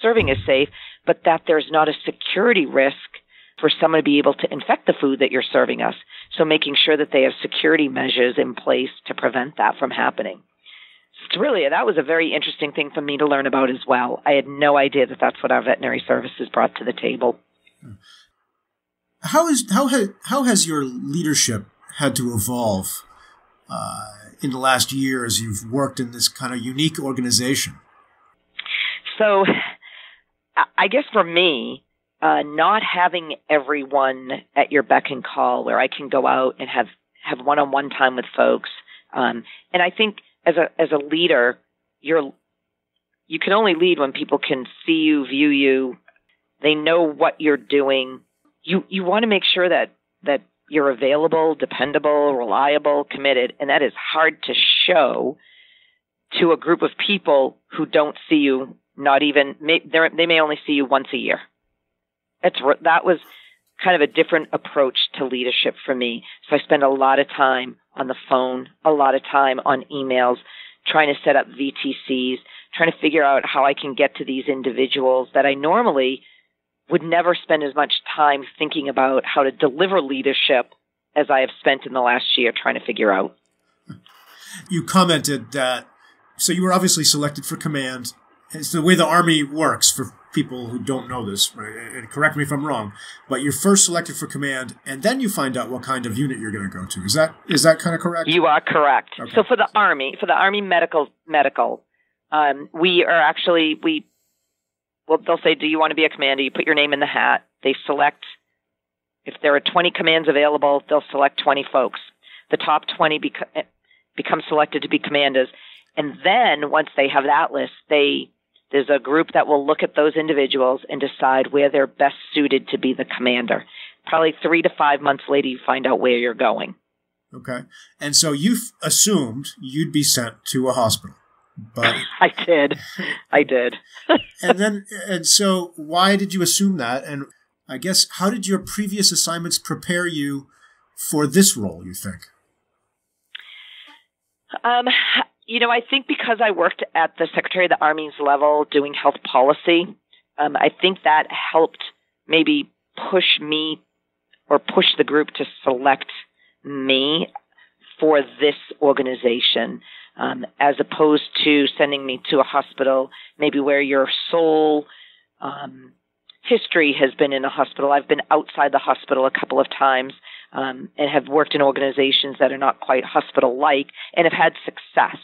serving is safe, but that there's not a security risk for someone to be able to infect the food that you're serving us. So making sure that they have security measures in place to prevent that from happening. That was a very interesting thing for me to learn about as well. I had no idea that that's what our veterinary services brought to the table. How has your leadership had to evolve in the last year as you've worked in this kind of unique organization? So I guess for me, not having everyone at your beck and call where I can go out and have one-on-one time with folks. And I think as a leader, you can only lead when people can see you, view you. They know what you're doing. You want to make sure that you're available, dependable, reliable, committed, and that is hard to show to a group of people who don't see you. They may only see you once a year. That was kind of a different approach to leadership for me. So I spend a lot of time on the phone, a lot of time on emails, trying to set up VTCs, trying to figure out how I can get to these individuals that I normally would never spend as much time thinking about how to deliver leadership as I have spent in the last year trying to figure out. You commented that, so you were obviously selected for command. It's the way the Army works for people who don't know this, right? And correct me if I'm wrong, but you're first selected for command, and then you find out what kind of unit you're going to go to. Is that kind of correct? You are correct. Okay. So for the Army medical, we are actually, they'll say, do you want to be a commander? You put your name in the hat. They select, if there are 20 commands available, they'll select 20 folks. The top 20 become selected to be commanders. And then once they have that list, there's a group that will look at those individuals and decide where they're best suited to be the commander. Probably 3 to 5 months later, you find out where you're going. Okay. And so you assumed you'd be sent to a hospital. But I did. And so why did you assume that? And I guess, how did your previous assignments prepare you for this role, you think? I think because I worked at the Secretary of the Army's level doing health policy, I think that helped maybe push me or push the group to select me for this organization, as opposed to sending me to a hospital, maybe where your sole history has been in a hospital. I've been outside the hospital a couple of times and have worked in organizations that are not quite hospital-like and have had success.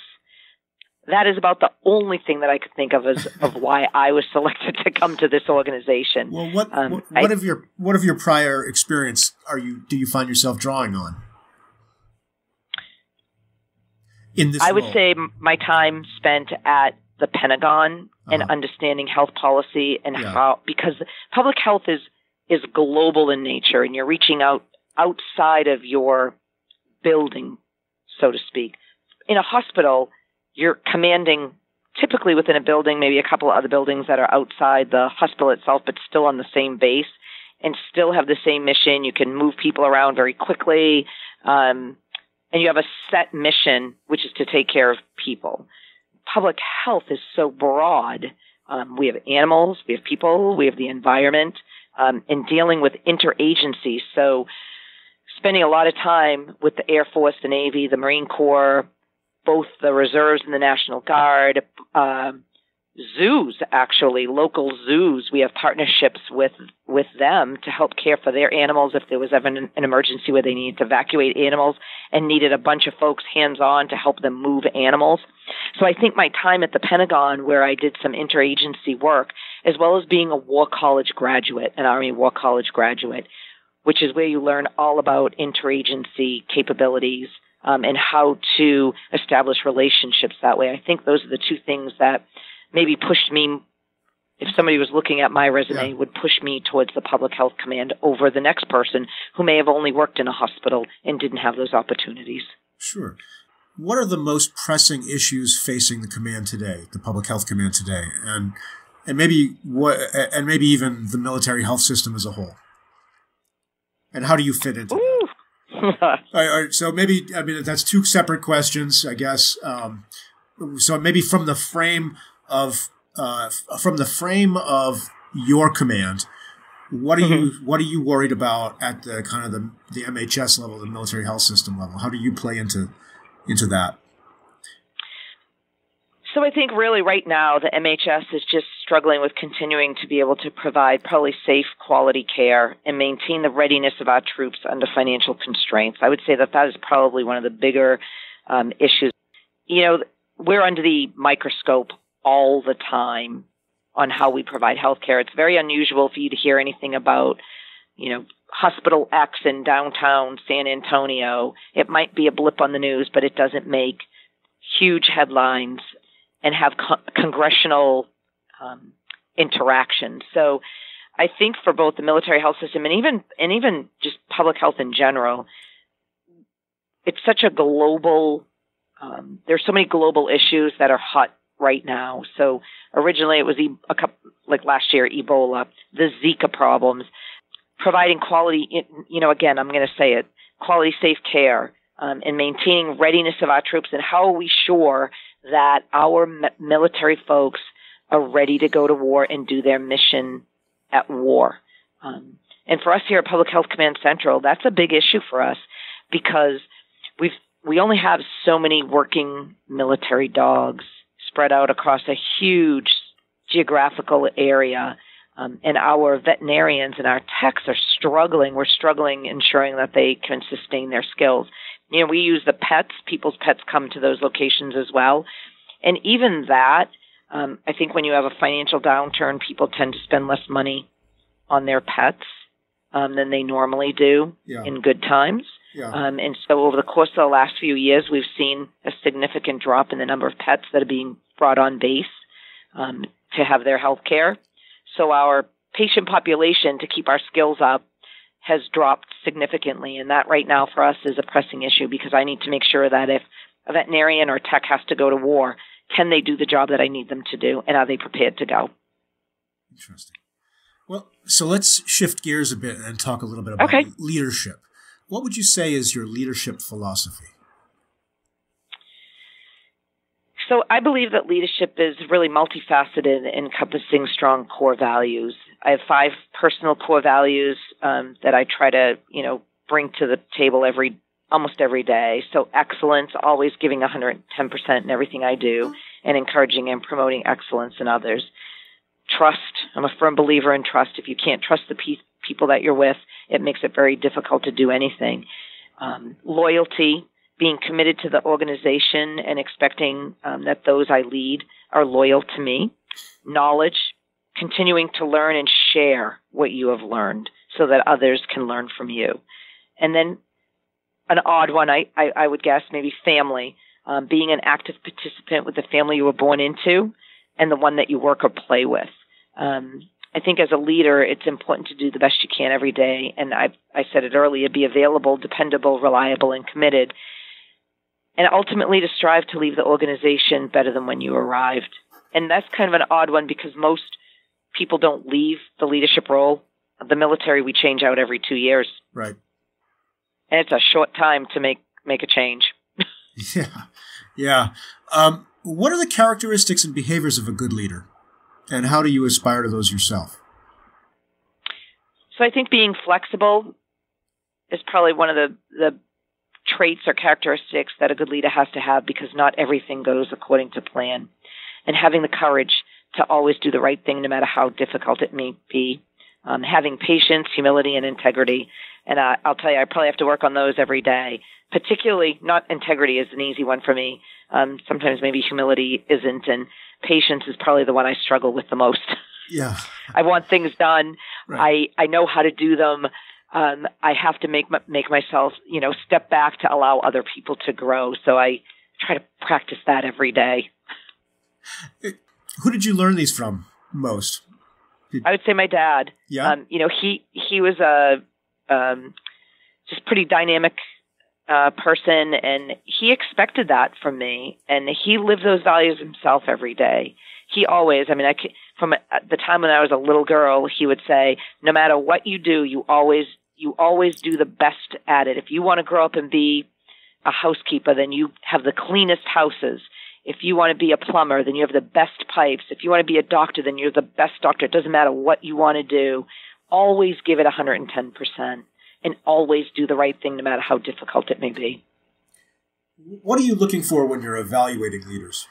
That is about the only thing that I could think of of why I was selected to come to this organization. Well, what of your prior experience do you find yourself drawing on? In this I would role? say my time spent at the Pentagon and understanding health policy and how, because public health is global in nature, and you're reaching outside of your building, so to speak. In a hospital, you're commanding typically within a building, maybe a couple of other buildings that are outside the hospital itself, but still on the same base and still have the same mission. You can move people around very quickly. And you have a set mission, which is to take care of people. Public health is so broad. We have animals, we have people, we have the environment, and dealing with interagencies. So spending a lot of time with the Air Force, the Navy, the Marine Corps, both the reserves and the National Guard, zoos, actually, local zoos. We have partnerships with them to help care for their animals if there was ever an emergency where they needed to evacuate animals and needed a bunch of folks hands-on to help them move animals. So I think my time at the Pentagon, where I did some interagency work, as well as being a War College graduate, an Army War College graduate, which is where you learn all about interagency capabilities and how to establish relationships that way. I think those are the two things that maybe pushed me, if somebody was looking at my resume, would push me towards the public health command over the next person who may have only worked in a hospital and didn't have those opportunities. Sure. What are the most pressing issues facing the command today, the public health command today, and maybe even the military health system as a whole? And how do you fit into that? All right, so maybe, I mean, that's two separate questions, I guess. So maybe from the frame of your command, what are you worried about at the kind of the MHS level, the military health system level? How do you play into that? So I think really right now the MHS is just struggling with continuing to be able to provide probably safe, quality care and maintain the readiness of our troops under financial constraints. I would say that is probably one of the bigger issues. You know, we're under the microscope all the time on how we provide health care. It's very unusual for you to hear anything about, you know, Hospital X in downtown San Antonio. It might be a blip on the news, but it doesn't make huge headlines and have congressional interaction. So I think for both the military health system and even just public health in general, it's such a global, there's so many global issues that are hot right now. So originally it was last year, Ebola, the Zika problems, providing quality, again, I'm going to say it, quality safe care, and maintaining readiness of our troops, and how are we sure that our military folks are ready to go to war and do their mission at war. And for us here at Public Health Command Central, that's a big issue for us because we only have so many working military dogs spread out across a huge geographical area. And our veterinarians and our techs are struggling. We're struggling ensuring that they can sustain their skills. You know, we use the pets. People's pets come to those locations as well. And even that, I think when you have a financial downturn, people tend to spend less money on their pets than they normally do in good times. Yeah. And so over the course of the last few years, we've seen a significant drop in the number of pets that are being brought on base to have their health care. So our patient population, to keep our skills up, has dropped significantly. And that right now for us is a pressing issue because I need to make sure that if a veterinarian or tech has to go to war, can they do the job that I need them to do? And are they prepared to go? Interesting. Well, so let's shift gears a bit and talk a little bit about leadership. What would you say is your leadership philosophy? So I believe that leadership is really multifaceted, encompassing strong core values. I have 5 personal core values that I try to, bring to the table almost every day. So excellence, always giving 110% in everything I do, and encouraging and promoting excellence in others. Trust. I'm a firm believer in trust. If you can't trust the people that you're with, it makes it very difficult to do anything. Loyalty. Being committed to the organization and expecting that those I lead are loyal to me. Knowledge, continuing to learn and share what you have learned so that others can learn from you. And then an odd one, I would guess, maybe family, being an active participant with the family you were born into and the one that you work or play with. I think as a leader, it's important to do the best you can every day. And I said it earlier, be available, dependable, reliable, and committed. And ultimately to strive to leave the organization better than when you arrived. And that's kind of an odd one because most people don't leave the leadership role. The military, we change out every 2 years. Right. And it's a short time to make a change. Yeah. What are the characteristics and behaviors of a good leader? And how do you aspire to those yourself? So I think being flexible is probably one of the traits or characteristics that a good leader has to have, because not everything goes according to plan. And having the courage to always do the right thing no matter how difficult it may be. Having patience, humility, and integrity. And I'll tell you, I probably have to work on those every day. Particularly, not integrity is an easy one for me. Sometimes maybe humility isn't, and patience is probably the one I struggle with the most. Yeah. I want things done. Right. I know how to do them. I have to make myself, step back to allow other people to grow. So I try to practice that every day. Who did you learn these from most? I would say my dad. Yeah. He was a just pretty dynamic person, and he expected that from me, and he lived those values himself every day. He always, from the time when I was a little girl, he would say, no matter what you do, you always do the best at it. If you want to grow up and be a housekeeper, then you have the cleanest houses. If you want to be a plumber, then you have the best pipes. If you want to be a doctor, then you're the best doctor. It doesn't matter what you want to do. Always give it 110%. And always do the right thing no matter how difficult it may be. What are you looking for when you're evaluating leaders?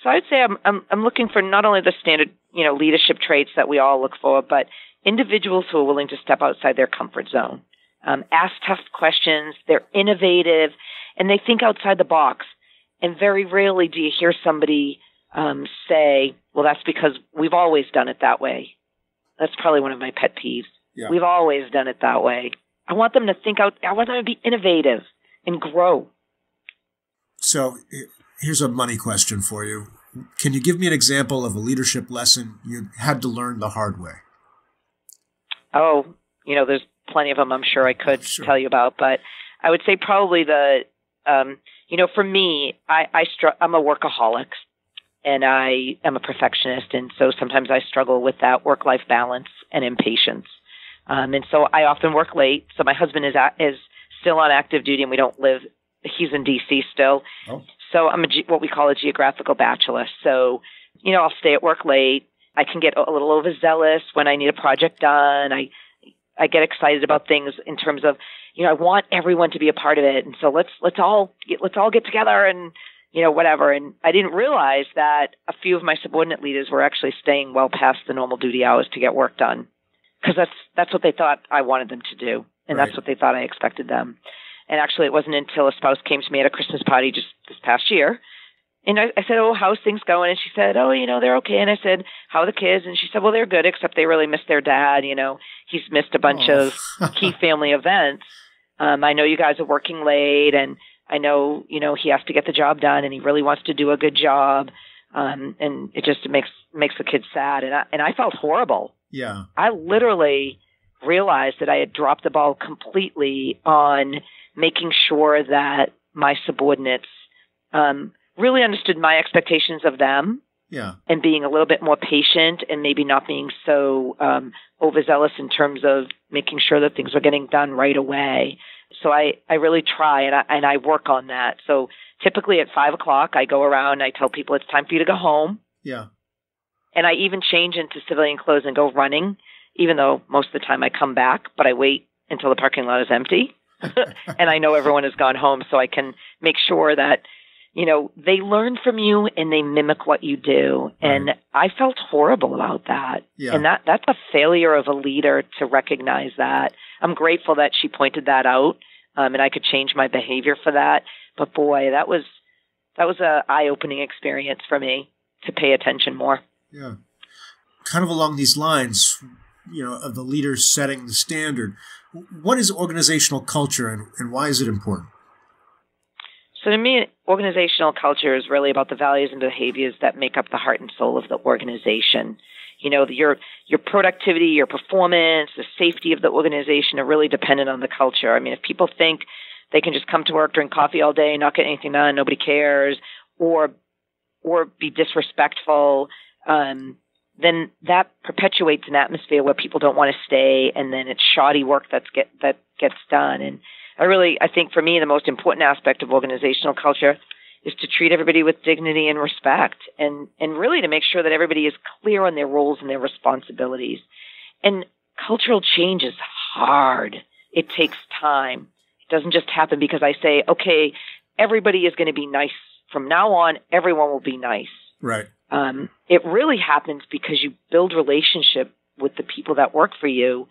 So I'd say I'm looking for not only the standard, leadership traits that we all look for, but individuals who are willing to step outside their comfort zone, ask tough questions, they're innovative, and they think outside the box. And very rarely do you hear somebody say, well, that's because we've always done it that way. That's probably one of my pet peeves. Yeah. We've always done it that way. I want them to think out. I want them to be innovative and grow. So here's a money question for you. Can you give me an example of a leadership lesson you had to learn the hard way? Oh, there's plenty of them I'm sure I could tell you about. But I would say probably for me, I'm a workaholic. And I am a perfectionist. And so sometimes I struggle with that work-life balance and impatience. And so I often work late. So my husband is still on active duty, and we don't live. He's in D.C. still. Oh. So I'm what we call a geographical bachelor. So, I'll stay at work late. I can get a little overzealous when I need a project done. I get excited about things in terms of, I want everyone to be a part of it. And so let's all get together and, whatever. And I didn't realize that a few of my subordinate leaders were actually staying well past the normal duty hours to get work done. Because that's what they thought I wanted them to do, and That's what they thought I expected them. And actually, it wasn't until a spouse came to me at a Christmas party just this past year, and I said, "Oh, how's things going?" And she said, "Oh, they're okay." And I said, "How are the kids?" And she said, "Well, they're good, except they really miss their dad. He's missed a bunch of key family events. I know you guys are working late, and I know he has to get the job done, and he really wants to do a good job, and it just makes the kids sad." And I felt horrible. Yeah. I literally realized that I had dropped the ball completely on making sure that my subordinates really understood my expectations of them. Yeah. And being a little bit more patient and maybe not being so overzealous in terms of making sure that things were getting done right away. So I really try and I work on that. So typically at 5:00, I go around and I tell people it's time for you to go home. Yeah. And I even change into civilian clothes and go running, even though most of the time I come back, but I wait until the parking lot is empty. And I know everyone has gone home, so I can make sure that, they learn from you and they mimic what you do. Right. And I felt horrible about that. Yeah. And that's a failure of a leader to recognize that. I'm grateful that she pointed that out, and I could change my behavior for that. But boy, that was a eye-opening experience for me to pay attention more. Yeah. Kind of along these lines, of the leaders setting the standard, what is organizational culture and why is it important? So to me, organizational culture is really about the values and behaviors that make up the heart and soul of the organization. You know, your productivity, your performance, the safety of the organization are really dependent on the culture. I mean, if people think they can just come to work, drink coffee all day, not get anything done, nobody cares, or be disrespectful, then that perpetuates an atmosphere where people don't want to stay, and then it's shoddy work that gets done. And I think for me, the most important aspect of organizational culture is to treat everybody with dignity and respect, and really to make sure that everybody is clear on their roles and their responsibilities. And cultural change is hard. It takes time. It doesn't just happen because I say, okay, everybody is going to be nice. From now on, everyone will be nice. Right. It really happens because you build relationship with the people that work for you,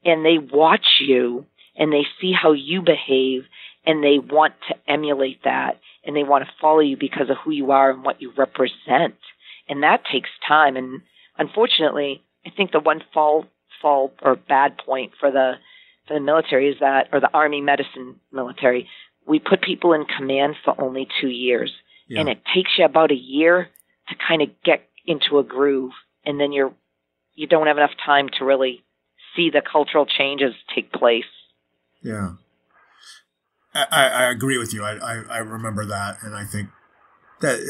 and they watch you, and they see how you behave, and they want to emulate that, and they want to follow you because of who you are and what you represent. And that takes time. And unfortunately, I think the one fall or bad point for the military is that, or the Army medicine military, we put people in command for only 2 years. Yeah. And it takes you about a year to kind of get into a groove. And then you don't have enough time to really see the cultural changes take place. Yeah. I agree with you. I remember that. And I think that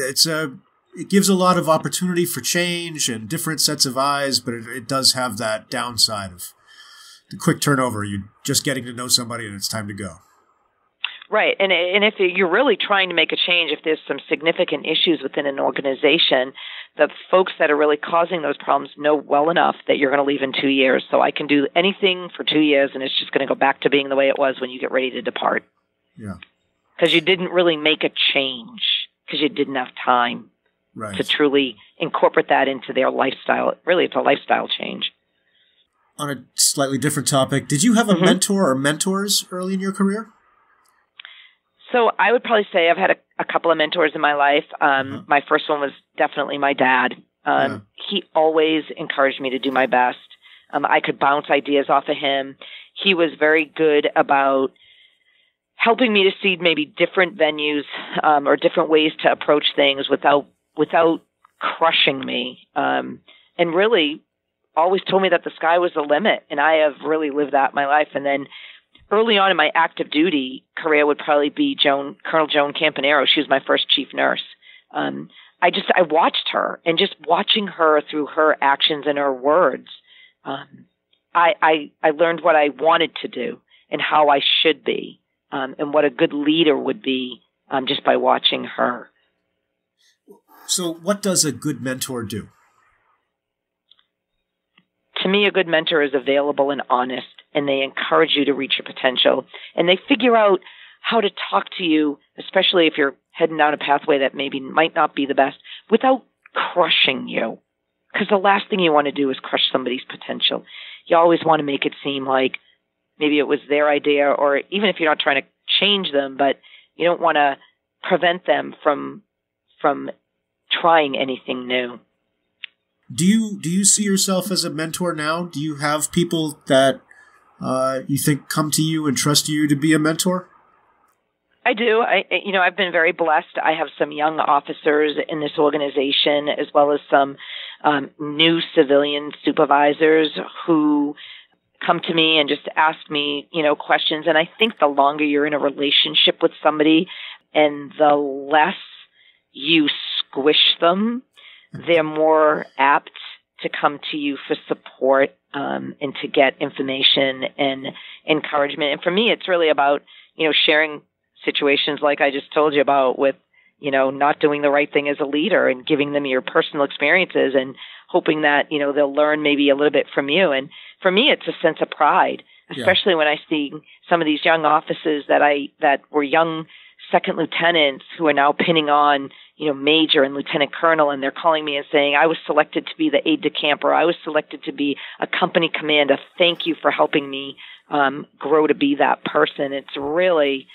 it gives a lot of opportunity for change and different sets of eyes, but it does have that downside of the quick turnover. You're just getting to know somebody and it's time to go. Right. And if you're really trying to make a change, if there's some significant issues within an organization, the folks that are really causing those problems know well enough that you're going to leave in 2 years. So I can do anything for 2 years, and it's just going to go back to being the way it was when you get ready to depart. Yeah. Because you didn't really make a change, because you didn't have time to truly incorporate that into their lifestyle. Really, it's a lifestyle change. On a slightly different topic, did you have a mentor or mentors early in your career? So I would probably say I've had a couple of mentors in my life. My first one was definitely my dad. He always encouraged me to do my best. I could bounce ideas off of him. He was very good about helping me to see maybe different venues or different ways to approach things without crushing me. And really always told me that the sky was the limit. And I have really lived that in my life. And then early on in my active duty career would probably be Colonel Joan Campanero. She was my first chief nurse. I watched her, and just watching her through her actions and her words, I learned what I wanted to do and how I should be, and what a good leader would be, just by watching her. So what does a good mentor do? To me, a good mentor is available and honest, and they encourage you to reach your potential. And they figure out how to talk to you, especially if you're heading down a pathway that maybe might not be the best, without crushing you. Because the last thing you want to do is crush somebody's potential. You always want to make it seem like maybe it was their idea, or even if you're not trying to change them, but you don't want to prevent them from trying anything new. Do you see yourself as a mentor now? Do you have people that you think come to you and trust you to be a mentor? I do. I've been very blessed. I have some young officers in this organization, as well as some new civilian supervisors who come to me and just ask me, questions. And I think the longer you're in a relationship with somebody and the less you squish them, they're more apt to come to you for support and to get information and encouragement. And for me, it's really about, sharing situations like I just told you about with, not doing the right thing as a leader, and giving them your personal experiences and hoping that, they'll learn maybe a little bit from you. And for me, it's a sense of pride, especially when I see some of these young officers that were young second lieutenants who are now pinning on, major and lieutenant colonel, and they're calling me and saying, I was selected to be the aide de camp, or I was selected to be a company commander. Thank you for helping me grow to be that person. It's really,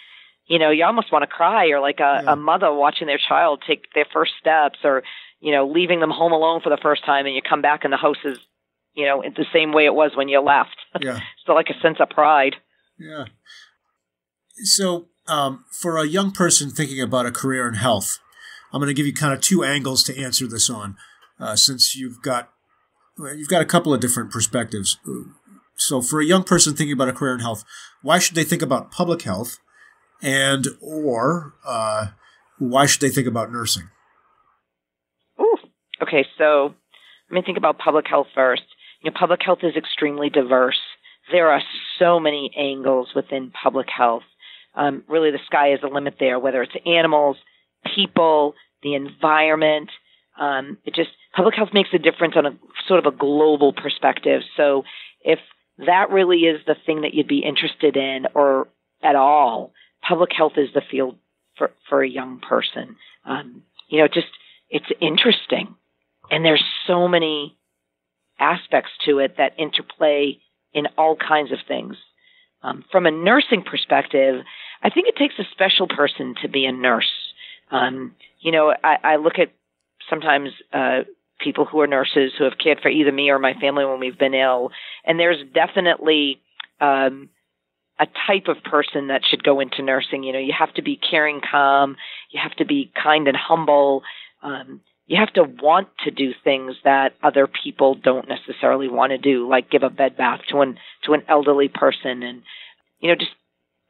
you almost want to cry. You're like a mother watching their child take their first steps, or, leaving them home alone for the first time, and you come back and the house is, the same way it was when you left. Yeah. So like a sense of pride. Yeah. So For a young person thinking about a career in health, I'm going to give you kind of two angles to answer this on, since you've got a couple of different perspectives. So for a young person thinking about a career in health, why should they think about public health, or why should they think about nursing? Ooh, okay, so let me think about public health first. Public health is extremely diverse. There are so many angles within public health. Really, the sky is the limit there, whether it's animals, people, the environment. Public health makes a difference on a sort of a global perspective. So if that really is the thing that you'd be interested in or at all, public health is the field for a young person. It's interesting. And there's so many aspects to it that interplay in all kinds of things. From a nursing perspective, I think it takes a special person to be a nurse. I look at sometimes people who are nurses who have cared for either me or my family when we've been ill, and there's definitely a type of person that should go into nursing. You have to be caring, calm. You have to be kind and humble. You have to want to do things that other people don't necessarily want to do, like give a bed bath to an elderly person. And,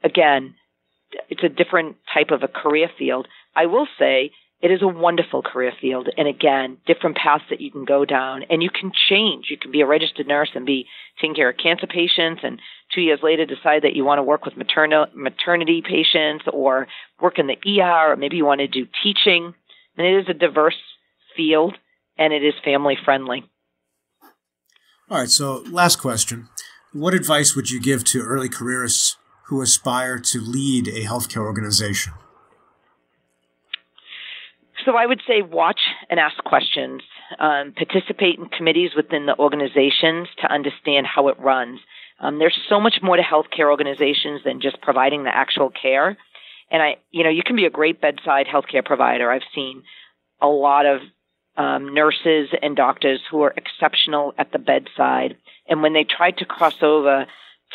again, it's a different type of a career field. I will say it is a wonderful career field. And again, different paths that you can go down, and you can change. You can be a registered nurse and be taking care of cancer patients, and 2 years later decide that you want to work with maternity patients or work in the ER, or maybe you want to do teaching. And it is a diverse field, and it is family friendly. All right, so last question. What advice would you give to early careerists who aspire to lead a healthcare organization? So I would say watch and ask questions. Participate in committees within the organizations to understand how it runs. There's so much more to healthcare organizations than just providing the actual care. And you can be a great bedside healthcare provider. I've seen a lot of nurses and doctors who are exceptional at the bedside. And when they tried to cross over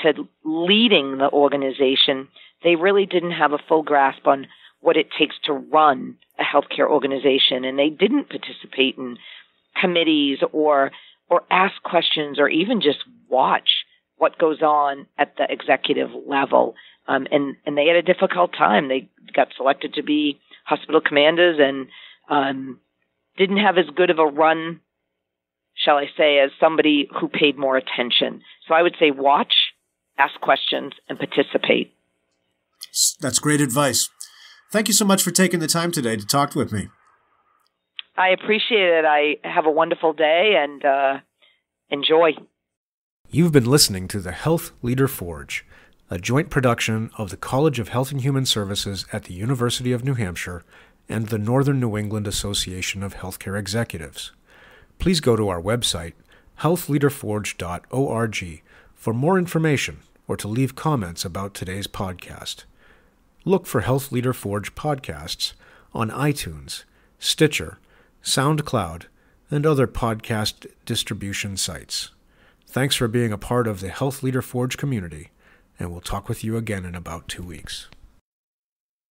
to leading the organization, they really didn't have a full grasp on what it takes to run a healthcare organization. And they didn't participate in committees or ask questions or even just watch what goes on at the executive level. And they had a difficult time. They got selected to be hospital commanders and didn't have as good of a run, shall I say, as somebody who paid more attention. So I would say watch, ask questions, and participate. That's great advice. Thank you so much for taking the time today to talk with me. I appreciate it. I have a wonderful day and enjoy. You've been listening to the Health Leader Forge, a joint production of the College of Health and Human Services at the University of New Hampshire and the Northern New England Association of Healthcare Executives. Please go to our website, healthleaderforge.org, for more information or to leave comments about today's podcast. Look for Health Leader Forge podcasts on iTunes, Stitcher, SoundCloud, and other podcast distribution sites. Thanks for being a part of the Health Leader Forge community, and we'll talk with you again in about 2 weeks.